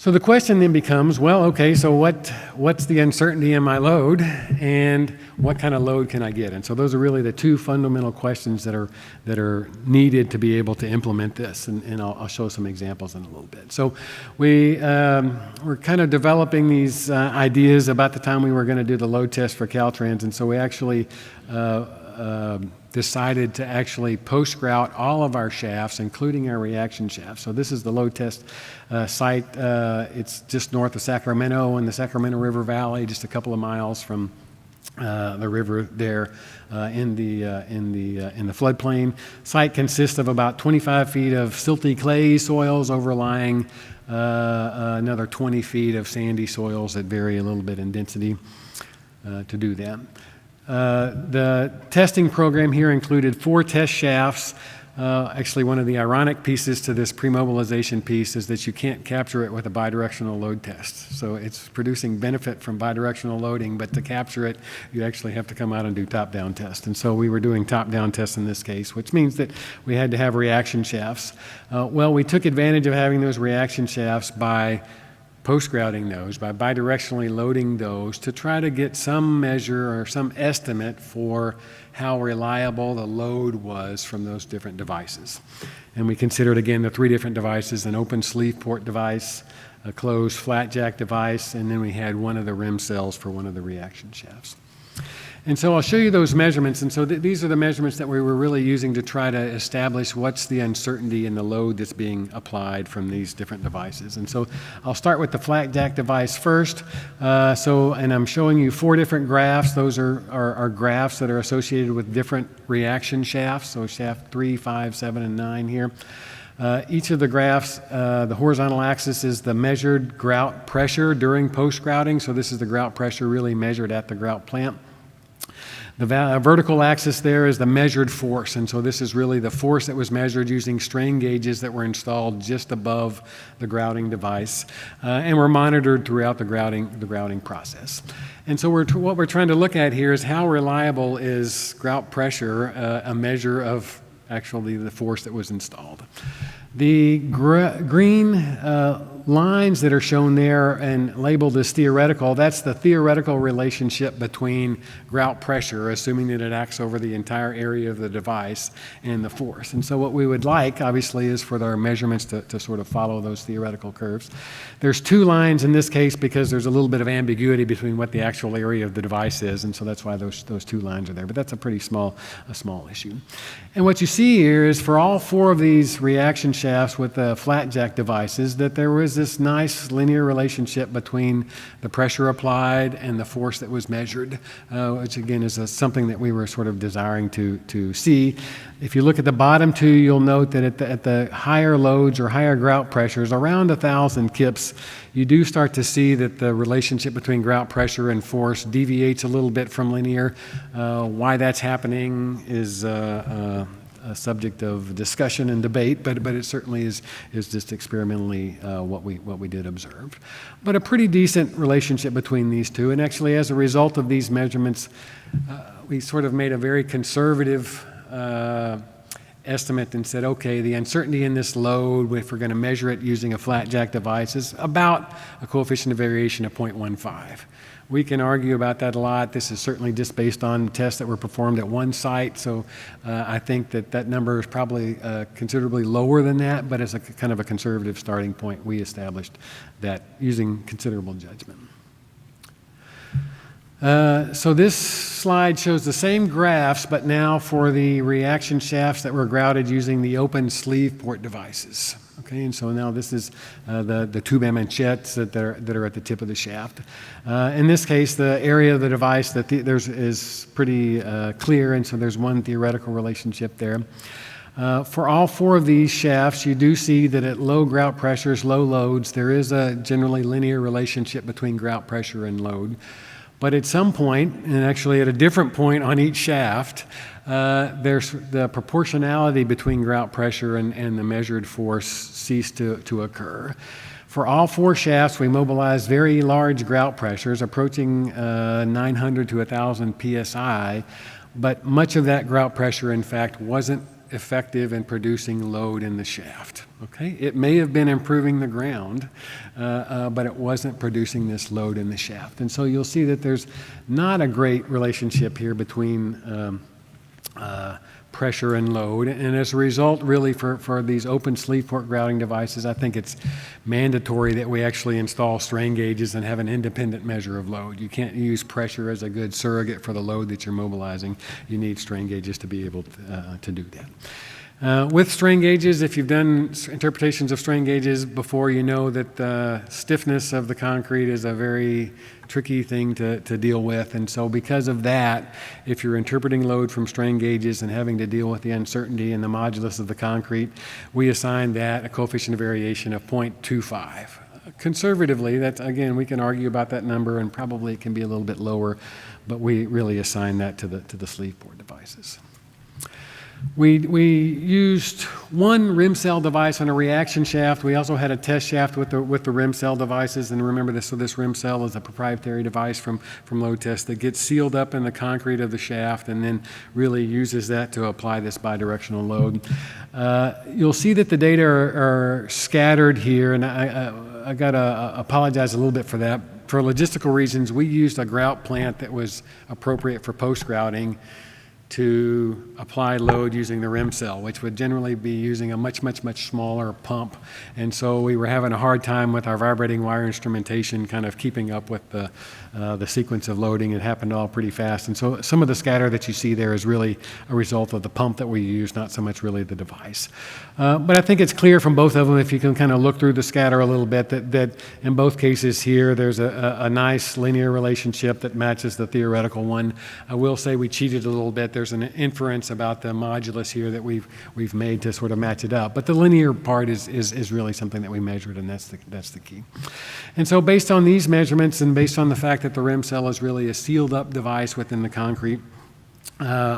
So the question then becomes, well, okay, so what's the uncertainty in my load, and what kind of load can I get? And so those are really the two fundamental questions that are needed to be able to implement this, and I'll show some examples in a little bit. So we're kind of developing these ideas about the time we were going to do the load test for Caltrans, and so we actually decided to actually post-grout all of our shafts, including our reaction shafts. So this is the load test site. It's just north of Sacramento in the Sacramento River Valley, just a couple of miles from the river there in the floodplain. Site consists of about 25 feet of silty clay soils overlying another 20 feet of sandy soils that vary a little bit in density to do that. The testing program here included 4 test shafts. Actually, one of the ironic pieces to this pre-mobilization piece is that you can't capture it with a bidirectional load test. So it's producing benefit from bidirectional loading, but to capture it, you actually have to come out and do top-down tests. And so we were doing top-down tests in this case, which means that we had to have reaction shafts. Well, we took advantage of having those reaction shafts by post-grouting those, by bidirectionally loading those to try to get some measure or some estimate for how reliable the load was from those different devices. And we considered, again, the 3 different devices: an open sleeve port device, a closed flat jack device, and then we had one of the rim cells for one of the reaction shafts. And so I'll show you those measurements. And so these are the measurements that we were really using to try to establish what's the uncertainty in the load that's being applied from these different devices. And so I'll start with the flat jack device first. And I'm showing you 4 different graphs. Those are graphs that are associated with different reaction shafts. So shaft 3, 5, 7, and 9 here. Each of the graphs, the horizontal axis is the measured grout pressure during post-grouting. So this is the grout pressure really measured at the grout plant. The vertical axis there is the measured force, and so this is really the force that was measured using strain gauges that were installed just above the grouting device and were monitored throughout the grouting process. And so what we're trying to look at here is how reliable is grout pressure, a measure of actually the force that was installed. The green lines that are shown there and labeled as theoretical, that's the theoretical relationship between grout pressure, assuming that it acts over the entire area of the device, and the force. And so what we would like, obviously, is for our measurements to sort of follow those theoretical curves. There's 2 lines in this case because there's a little bit of ambiguity between what the actual area of the device is, and so that's why those 2 lines are there. But that's a pretty small issue. And what you see here is for all 4 of these reaction shafts with the flat jack devices that there was this nice linear relationship between the pressure applied and the force that was measured, which again is something that we were sort of desiring to see. If you look at the bottom two, you'll note that at the higher loads or higher grout pressures, around 1,000 kips, you do start to see that the relationship between grout pressure and force deviates a little bit from linear. Why that's happening is a subject of discussion and debate, but it certainly is just experimentally what we did observe. But a pretty decent relationship between these two, and actually as a result of these measurements, we sort of made a very conservative estimate and said, okay, the uncertainty in this load, if we're going to measure it using a flat jack device, is about a coefficient of variation of 0.15. We can argue about that a lot. This is certainly just based on tests that were performed at one site, so I think that number is probably considerably lower than that, but as a kind of a conservative starting point, we established that using considerable judgment. So this slide shows the same graphs, but now for the reaction shafts that were grouted using the open sleeve port devices. Okay, and so now this is the tube manchettes that are at the tip of the shaft. In this case, the area of the device is pretty clear, and so there's one theoretical relationship there. For all four of these shafts, you do see that at low grout pressures, low loads, there is a generally linear relationship between grout pressure and load. But at some point, and actually at a different point on each shaft, there's the proportionality between grout pressure and the measured force ceased to occur. For all four shafts, we mobilized very large grout pressures approaching 900 to 1,000 psi, but much of that grout pressure, in fact, wasn't effective in producing load in the shaft. Okay, it may have been improving the ground, but it wasn't producing this load in the shaft. And so you'll see that there's not a great relationship here between pressure and load. And as a result, really, for these open sleeve port grouting devices, I think it's mandatory that we actually install strain gauges and have an independent measure of load. You can't use pressure as a good surrogate for the load that you're mobilizing. You need strain gauges to be able to do that. With strain gauges, if you've done interpretations of strain gauges before, you know that the stiffness of the concrete is a very tricky thing to deal with. And so because of that, if you're interpreting load from strain gauges and having to deal with the uncertainty and the modulus of the concrete, we assign that a coefficient of variation of 0.25. Conservatively, that's, again, we can argue about that number, and probably it can be a little bit lower, but we really assign that to the sleeve port devices. We used one rim cell device on a reaction shaft. We also had a test shaft with the rim cell devices. And remember this, so this rim cell is a proprietary device from load test that gets sealed up in the concrete of the shaft and then really uses that to apply this bidirectional load. You'll see that the data are scattered here, and I gotta apologize a little bit for that. For logistical reasons, we used a grout plant that was appropriate for post-grouting to apply load using the rim cell, which would generally be using a much smaller pump. And so we were having a hard time with our vibrating wire instrumentation kind of keeping up with the sequence of loading. It happened all pretty fast. And so some of the scatter that you see there is really a result of the pump that we use, not so much really the device. But I think it's clear from both of them, if you can kind of look through the scatter a little bit, that in both cases here, there's a nice linear relationship that matches the theoretical one. I will say we cheated a little bit. There's an inference about the modulus here that we've made to sort of match it up. But the linear part is really something that we measured, and that's the key. And so based on these measurements and based on the fact that the rim cell is really a sealed up device within the concrete,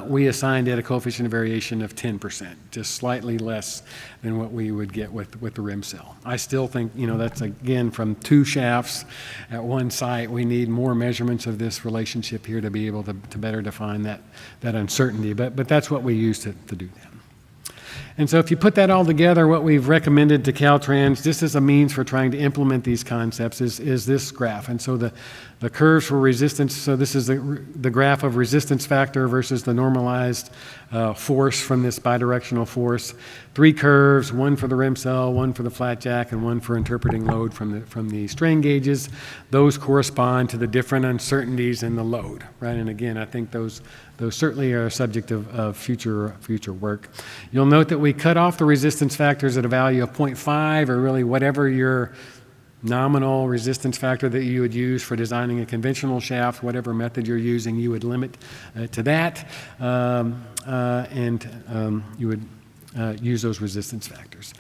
we assigned it a coefficient of variation of 10%, just slightly less than what we would get with the rim cell. I still think, that's again from two shafts at one site. We need more measurements of this relationship here to be able to better define that uncertainty, but that's what we use to do that. And so if you put that all together, what we've recommended to Caltrans, just as a means for trying to implement these concepts, is this graph. And so the curves for resistance, so this is the graph of resistance factor versus the normalized force from this bidirectional force. 3 curves, one for the rim cell, one for the flat jack, and one for interpreting load from the strain gauges. Those correspond to the different uncertainties in the load, right? And again, I think those certainly are a subject of future work. You'll note that we cut off the resistance factors at a value of 0.5, or really whatever your nominal resistance factor that you would use for designing a conventional shaft, whatever method you're using, you would limit to that, and you would use those resistance factors.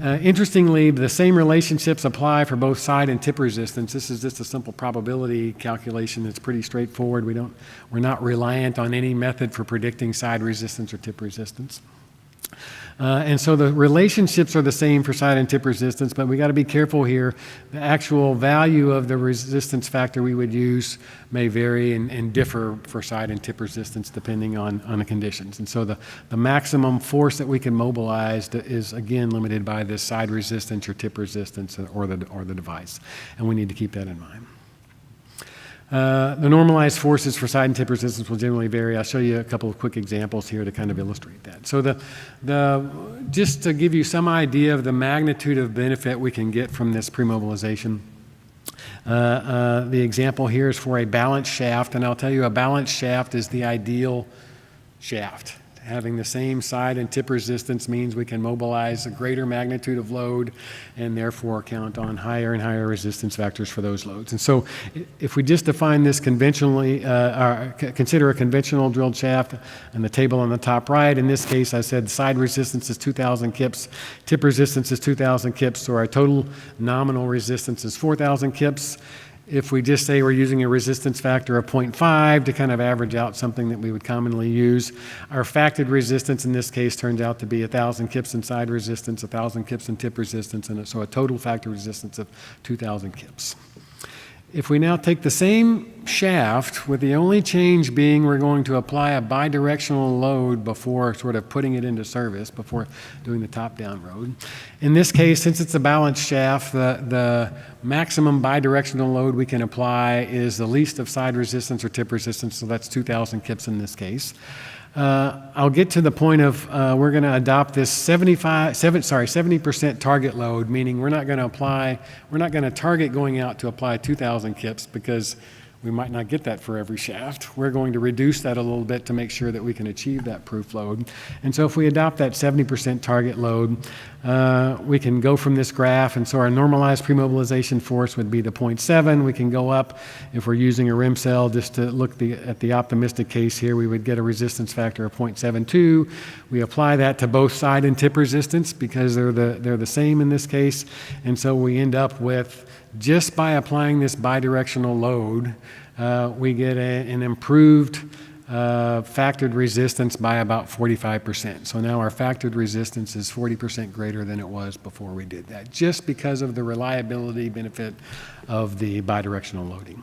Interestingly, the same relationships apply for both side and tip resistance. This is just a simple probability calculation that's pretty straightforward. We're not reliant on any method for predicting side resistance or tip resistance. And so the relationships are the same for side and tip resistance, but we got to be careful here. The actual value of the resistance factor we would use may vary and differ for side and tip resistance depending on the conditions. And so the maximum force that we can mobilize is again limited by this side resistance or tip resistance or the device. And we need to keep that in mind. The normalized forces for side and tip resistance will generally vary. I'll show you a couple of quick examples here to kind of illustrate that. So just to give you some idea of the magnitude of benefit we can get from this pre-mobilization, the example here is for a balanced shaft, and I'll tell you a balanced shaft is the ideal shaft. Having the same side and tip resistance means we can mobilize a greater magnitude of load and therefore count on higher and higher resistance factors for those loads. And so if we just define this conventionally, consider a conventional drilled shaft and the table on the top right, in this case I said side resistance is 2,000 kips, tip resistance is 2,000 kips, so our total nominal resistance is 4,000 kips. If we just say we're using a resistance factor of 0.5 to kind of average out something that we would commonly use, our factored resistance in this case turns out to be 1,000 kips in side resistance, 1,000 kips in tip resistance, and so a total factor resistance of 2,000 kips. If we now take the same shaft with the only change being we're going to apply a bidirectional load before sort of putting it into service, before doing the top-down load. In this case, since it's a balanced shaft, the maximum bidirectional load we can apply is the least of side resistance or tip resistance, so that's 2,000 kips in this case. I'll get to the point of we're going to adopt this 70% target load, meaning we're not going to target going out to apply 2,000 kips because we might not get that for every shaft. We're going to reduce that a little bit to make sure that we can achieve that proof load. And so if we adopt that 70% target load, we can go from this graph, and so our normalized pre-mobilization force would be the 0.7. We can go up, if we're using a rim cell, just to look at the optimistic case here, we would get a resistance factor of 0.72. We apply that to both side and tip resistance because they're the same in this case, and so we end up with, just by applying this bidirectional load, we get an improved factored resistance by about 45%. So now our factored resistance is 40% greater than it was before we did that, just because of the reliability benefit of the bidirectional loading.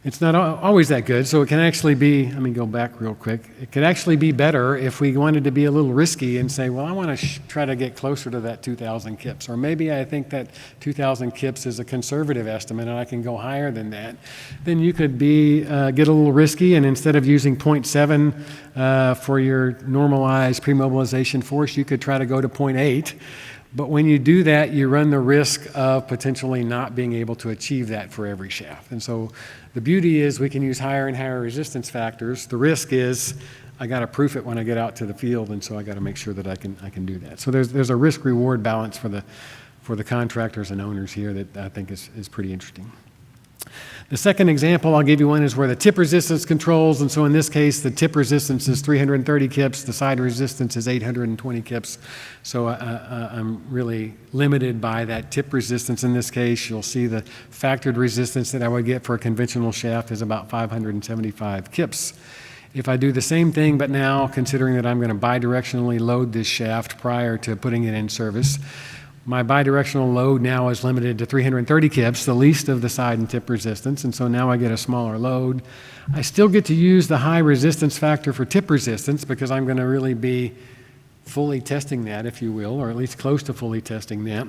It's not always that good, so it can actually be, let me go back real quick, it could actually be better if we wanted to be a little risky and say, well, I want to try to get closer to that 2,000 kips, or maybe I think that 2,000 kips is a conservative estimate and I can go higher than that. Then you could get a little risky, and instead of using 0.7 for your normalized pre-mobilization force, you could try to go to 0.8. But when you do that, you run the risk of potentially not being able to achieve that for every shaft. And so the beauty is we can use higher and higher resistance factors. The risk is I got to proof it when I get out to the field, and so I got to make sure that I can do that. So there's a risk-reward balance for the contractors and owners here that I think is pretty interesting. The second example I'll give you one is where the tip resistance controls, and so in this case the tip resistance is 330 kips, the side resistance is 820 kips, so I'm really limited by that tip resistance in this case. You'll see the factored resistance that I would get for a conventional shaft is about 575 kips. If I do the same thing, but now considering that I'm going to bidirectionally load this shaft prior to putting it in service, my bidirectional load now is limited to 330 kips, the least of the side and tip resistance, and so now I get a smaller load. I still get to use the high resistance factor for tip resistance because I'm going to really be fully testing that, if you will, or at least close to fully testing that.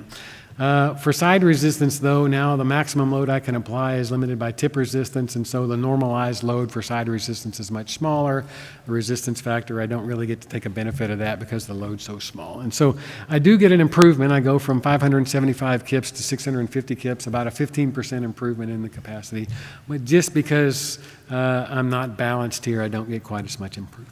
For side resistance, though, now the maximum load I can apply is limited by tip resistance, and so the normalized load for side resistance is much smaller. The resistance factor, I don't really get to take a benefit of that because the load's so small. And so I do get an improvement. I go from 575 kips to 650 kips, about a 15% improvement in the capacity. But just because I'm not balanced here, I don't get quite as much improvement.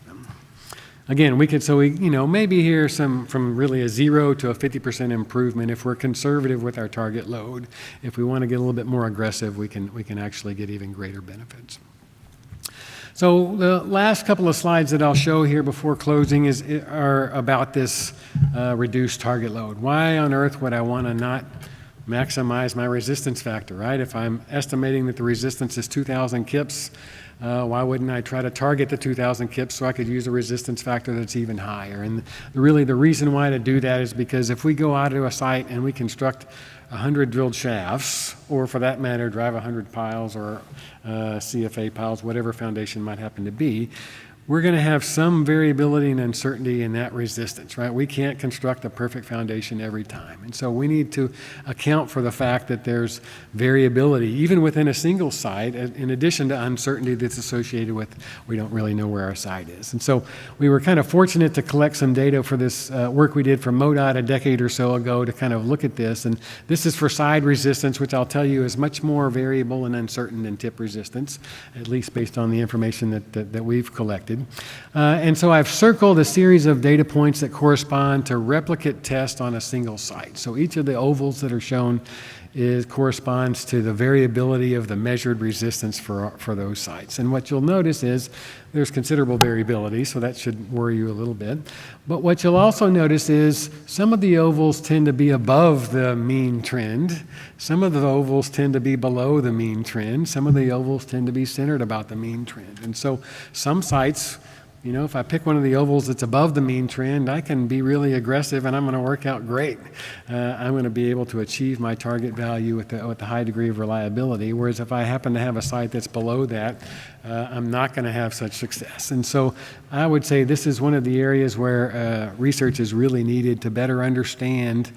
Again, we could, maybe here from really a 0 to a 50% improvement if we're conservative with our target load. If we want to get a little bit more aggressive, we can actually get even greater benefits. So the last couple of slides that I'll show here before closing are about this reduced target load. Why on earth would I want to not maximize my resistance factor, right? If I'm estimating that the resistance is 2,000 kips, why wouldn't I try to target the 2,000 kips so I could use a resistance factor that's even higher? And really the reason why to do that is because if we go out to a site and we construct 100 drilled shafts, or for that matter, drive 100 piles or CFA piles, whatever foundation might happen to be, we're going to have some variability and uncertainty in that resistance, right? We can't construct a perfect foundation every time. And so we need to account for the fact that there's variability, even within a single site, in addition to uncertainty that's associated with we don't really know where our site is. And so we were kind of fortunate to collect some data for this work we did for MoDOT a decade or so ago to kind of look at this. And this is for side resistance, which I'll tell you is much more variable and uncertain than tip resistance, at least based on the information that we've collected. And so I've circled a series of data points that correspond to replicate test on a single site. So each of the ovals that are shown corresponds to the variability of the measured resistance for those sites. And what you'll notice is there's considerable variability, so that should worry you a little bit. But what you'll also notice is some of the ovals tend to be above the mean trend. Some of the ovals tend to be below the mean trend. Some of the ovals tend to be centered about the mean trend. And so some sites, if I pick one of the ovals that's above the mean trend, I can be really aggressive and I'm going to work out great. I'm going to be able to achieve my target value with a high degree of reliability. Whereas if I happen to have a site that's below that, I'm not going to have such success. And so I would say this is one of the areas where research is really needed to better understand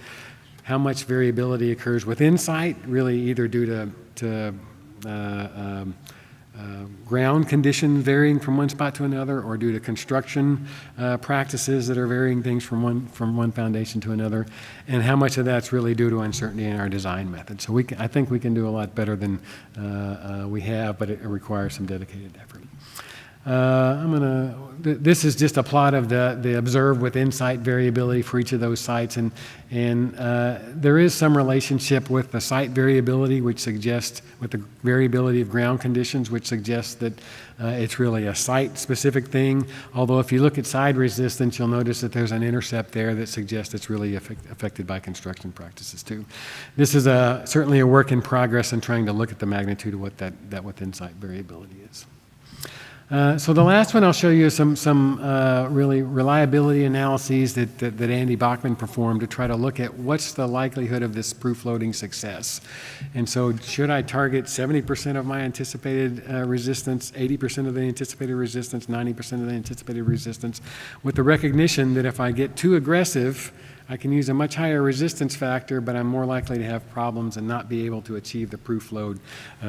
how much variability occurs within site, really either due to ground conditions varying from one spot to another, or due to construction practices that are varying things from one foundation to another, and how much of that's really due to uncertainty in our design method. So I think we can do a lot better than we have, but it requires some dedicated effort. This is just a plot of the observed within site variability for each of those sites, and there is some relationship with the site variability, which suggests, with the variability of ground conditions, which suggests that it's really a site-specific thing. Although if you look at side resistance, you'll notice that there's an intercept there that suggests it's really affected by construction practices too. This is certainly a work in progress in trying to look at the magnitude of what that within site variability is. So the last one I'll show you is some really reliability analyses that Andy Bachman performed to try to look at what's the likelihood of this proof loading success. And so should I target 70% of my anticipated resistance, 80% of the anticipated resistance, 90% of the anticipated resistance, with the recognition that if I get too aggressive, I can use a much higher resistance factor, but I'm more likely to have problems and not be able to achieve the proof load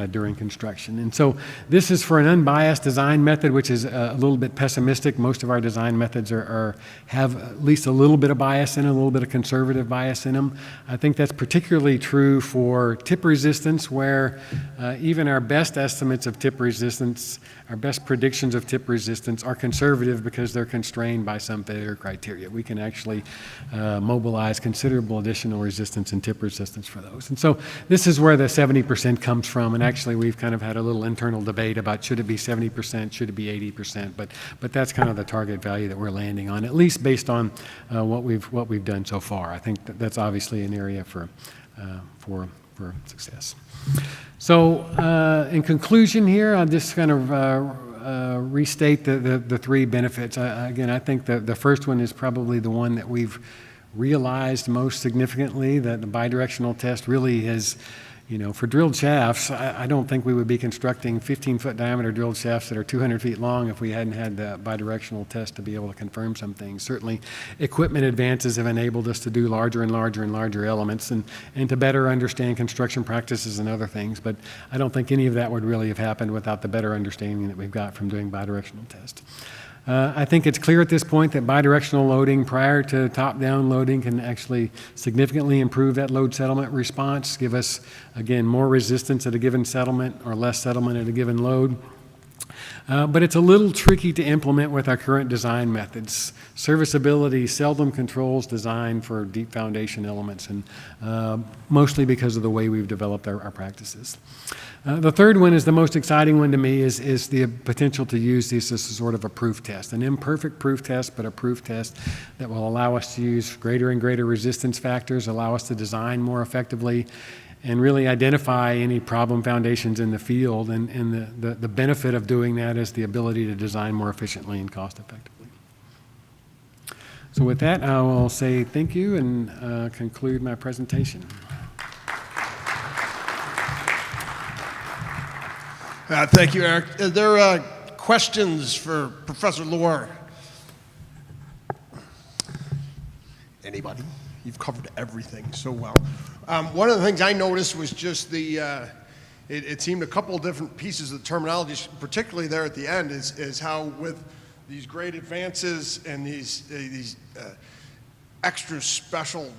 during construction. And so this is for an unbiased design method, which is a little bit pessimistic. Most of our design methods have at least a little bit of bias in them, a little bit of conservative bias in them. I think that's particularly true for tip resistance, where even our best estimates of tip resistance, our best predictions of tip resistance are conservative because they're constrained by some failure criteria. We can actually mobilize considerable additional resistance and tip resistance for those. And so this is where the 70% comes from, and actually we've kind of had a little internal debate about should it be 70%, should it be 80%, but that's kind of the target value that we're landing on, at least based on what we've done so far. I think that's obviously an area for success. So in conclusion here, I'll just kind of restate the three benefits. Again, I think the first one is probably the one that we've realized most significantly, that the bidirectional test really has, for drilled shafts, I don't think we would be constructing 15-foot diameter drilled shafts that are 200 feet long if we hadn't had the bidirectional test to be able to confirm some things. Certainly, equipment advances have enabled us to do larger and larger and larger elements and to better understand construction practices and other things, but I don't think any of that would really have happened without the better understanding that we've got from doing bidirectional tests. I think it's clear at this point that bidirectional loading prior to top-down loading can actually significantly improve that load settlement response, give us, again, more resistance at a given settlement or less settlement at a given load. But it's a little tricky to implement with our current design methods. Serviceability seldom controls design for deep foundation elements, and mostly because of the way we've developed our practices. The third one is the most exciting one to me, is the potential to use this as a sort of a proof test, an imperfect proof test, but a proof test that will allow us to use greater and greater resistance factors, allow us to design more effectively, and really identify any problem foundations in the field. And the benefit of doing that is the ability to design more efficiently and cost effectively. So with that, I will say thank you and conclude my presentation. Thank you, Eric. Are there questions for Professor Loehr? Anybody? You've covered everything so well. One of the things I noticed was just it seemed a couple of different pieces of the terminology, particularly there at the end, is how with these great advances and these extra special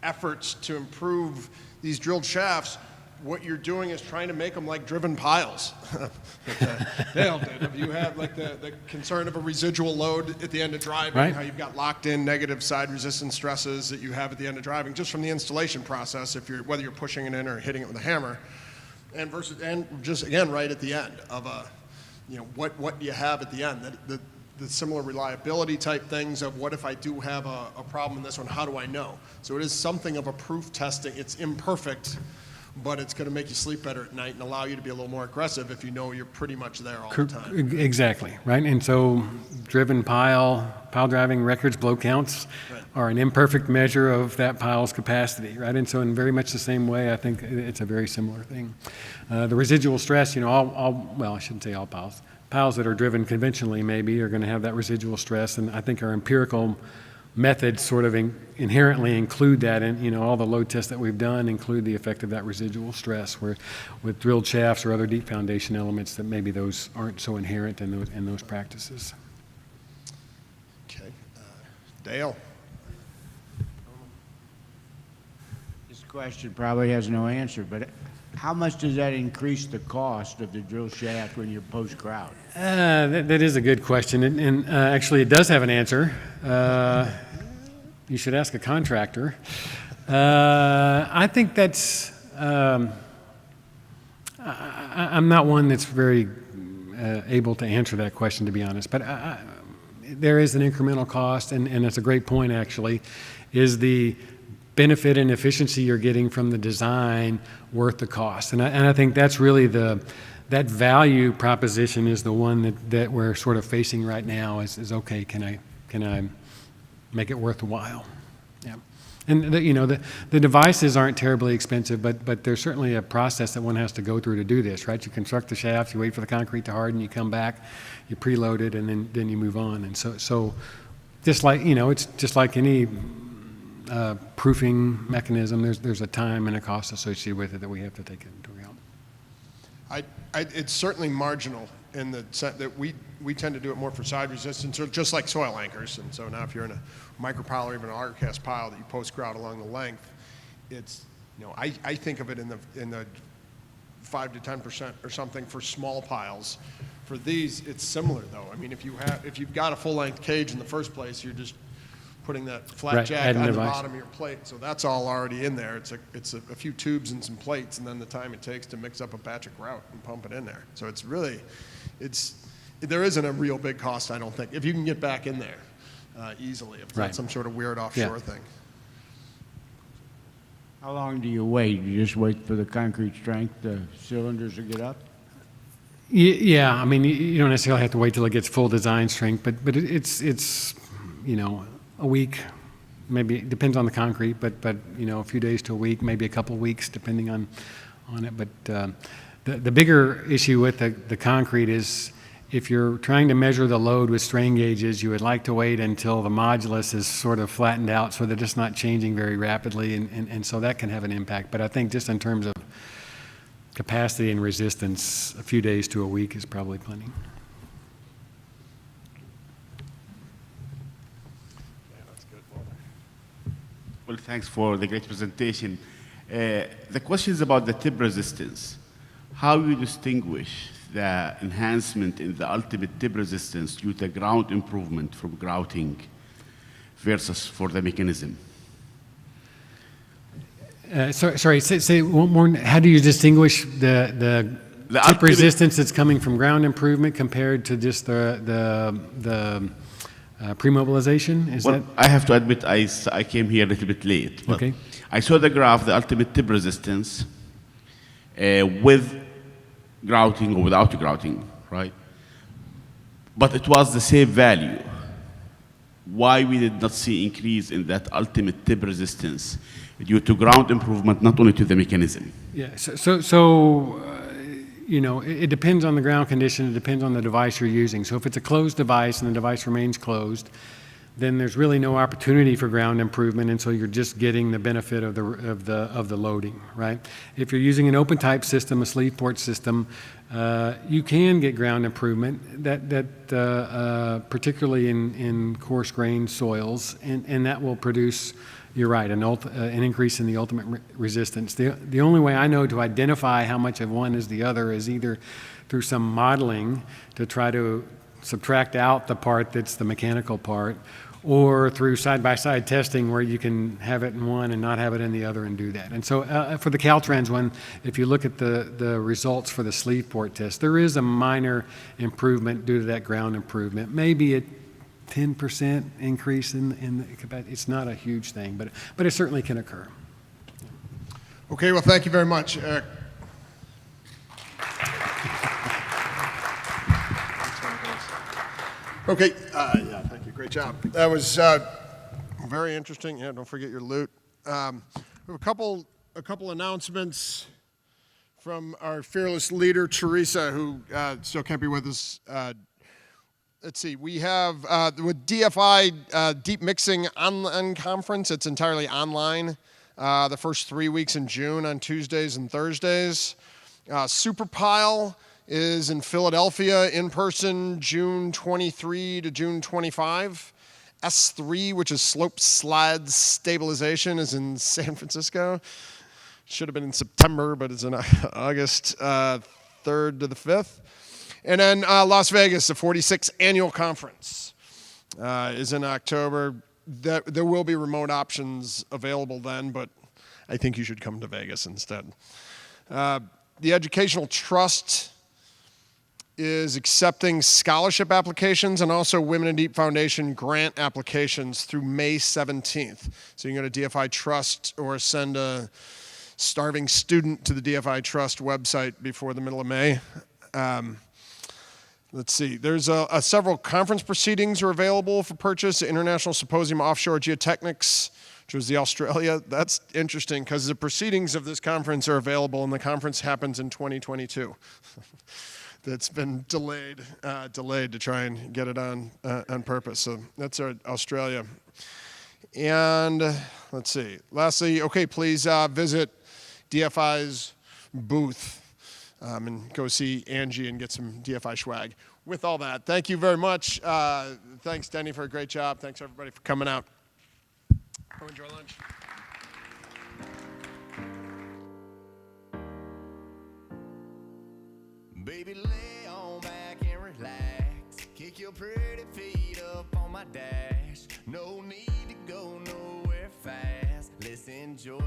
efforts to improve these drilled shafts, what you're doing is trying to make them like driven piles. Dale did. If you have like the concern of a residual load at the end of driving, Right. how you've got locked in negative side resistance stresses that you have at the end of driving, just from the installation process, whether you're pushing it in or hitting it with a hammer, and just again right at the end of what do you have at the end, the similar reliability type things of what if I do have a problem in this one, how do I know? So it is something of a proof testing. It's imperfect, but it's going to make you sleep better at night and allow you to be a little more aggressive if you know you're pretty much there all the time. Exactly, right? And so driven pile driving records, blow counts, Right. are an imperfect measure of that pile's capacity, right? And so in very much the same way, I think it's a very similar thing. The residual stress, well, I shouldn't say all piles. Piles that are driven conventionally maybe are going to have that residual stress, and I think our empirical methods sort of inherently include that, and all the load tests that we've done include the effect of that residual stress, where with drilled shafts or other deep foundation elements that maybe those aren't so inherent in those practices. Okay. Dale? This question probably has no answer, but how much does that increase the cost of the drill shaft when you're post-grout? That is a good question, and actually it does have an answer. You should ask a contractor. I think that's, I'm not one that's very able to answer that question, to be honest, but there is an incremental cost, and it's a great point actually, is the benefit and efficiency you're getting from the design worth the cost? And I think that's really that value proposition is the one that we're sort of facing right now is okay, can I make it worthwhile? Yeah. And the devices aren't terribly expensive, but there's certainly a process that one has to go through to do this, right? You construct the shafts, you wait for the concrete to harden, you come back, you preload it, and then you move on. And so just like, it's just like any proofing mechanism, there's a time and a cost associated with it that we have to take into account. It's certainly marginal in the sense that we tend to do it more for side resistance, or just like soil anchors. And so now if you're in a micropile or even an auger-cast pile that you post-grout along the length, it's, I think of it in the 5 to 10% or something for small piles. For these, it's similar though. I mean, if you've got a full-length cage in the first place, you're just putting that flat Right, jack adding on the device. bottom of your plate. So that's all already in there. It's a few tubes and some plates, and then the time it takes to mix up a batch of grout and pump it in there. So it's really, there isn't a real big cost, I don't think, if you can get back in there easily, if it's Right. not some sort of weird offshore Yeah. thing. How long do you wait? You just wait for the concrete strength, the cylinders to get up? Yeah, I mean, you don't necessarily have to wait till it gets full design strength, but it's a week, maybe it depends on the concrete, but a few days to a week, maybe a couple of weeks depending on it. But the bigger issue with the concrete is if you're trying to measure the load with strain gauges, you would like to wait until the modulus is sort of flattened out so that it's not changing very rapidly, and so that can have an impact. But I think just in terms of capacity and resistance, a few days to a week is probably plenty. Well, thanks for the great presentation. The question is about the tip resistance. How you distinguish the enhancement in the ultimate tip resistance due to ground improvement from grouting versus for the mechanism? Sorry, say one more. How do you distinguish the tip resistance that's coming from ground improvement compared to just the pre-mobilization? Is Well, I have to admit I came here a little bit late. But Okay. I saw the graph, the ultimate tip resistance with grouting or without grouting, right? But it was the same value. Why we did not see increase in that ultimate tip resistance due to ground improvement, not only to the mechanism? Yeah. You know, it depends on the ground condition. It depends on the device you're using. So if it's a closed device and the device remains closed, then there's really no opportunity for ground improvement, and so you're just getting the benefit of the loading, right? If you're using an open type system, a sleeve port system, you can get ground improvement particularly in coarse grained soils, and that will produce, you're right, an increase in the ultimate resistance. The only way I know to identify how much of one is the other is either through some modeling to try to subtract out the part that's the mechanical part, or through side-by-side testing where you can have it in one and not have it in the other and do that. And so for the Caltrans one, if you look at the results for the sleeve port test, there is a minor improvement due to that ground improvement. Maybe a 10% increase in the capacity. It's not a huge thing, but it certainly can occur. Okay, well, thank you very much, Eric. Okay, yeah, thank you. Great job. That was very interesting. Yeah, don't forget your loot. We have a couple announcements from our fearless leader, Teresa, who still can't be with us. Let's see. We have with DFI Deep Mixing Online Conference. It's entirely online. The first 3 weeks in June on Tuesdays and Thursdays. Superpile is in Philadelphia, in person, June 23 to June 25. S3, which is Slope Slide Stabilization, is in San Francisco. Should have been in September, but it's in August 3rd to the 5th. And then Las Vegas, the 46th Annual Conference, is in October. There will be remote options available then, but I think you should come to Vegas instead. The Educational Trust is accepting scholarship applications and also Women in Deep Foundation grant applications through May 17th. So you can go to DFI Trust or send a starving student to the DFI Trust website before the middle of May. Let's see, there's several conference proceedings are available for purchase. The International Symposium Offshore Geotechnics, which was the Australia. That's interesting because the proceedings of this conference are available and the conference happens in 2022. That's been delayed to try and get it on purpose. So that's our Australia. And let's see. Lastly, okay, please visit DFI's booth and go see Angie and get some DFI swag. With all that, thank you very much. Thanks, Denny, for a great job. Thanks, everybody, for coming out. Go enjoy lunch. Baby, lay on back and relax. Kick your pretty feet up on my dash. No need to go nowhere fast. Let's enjoy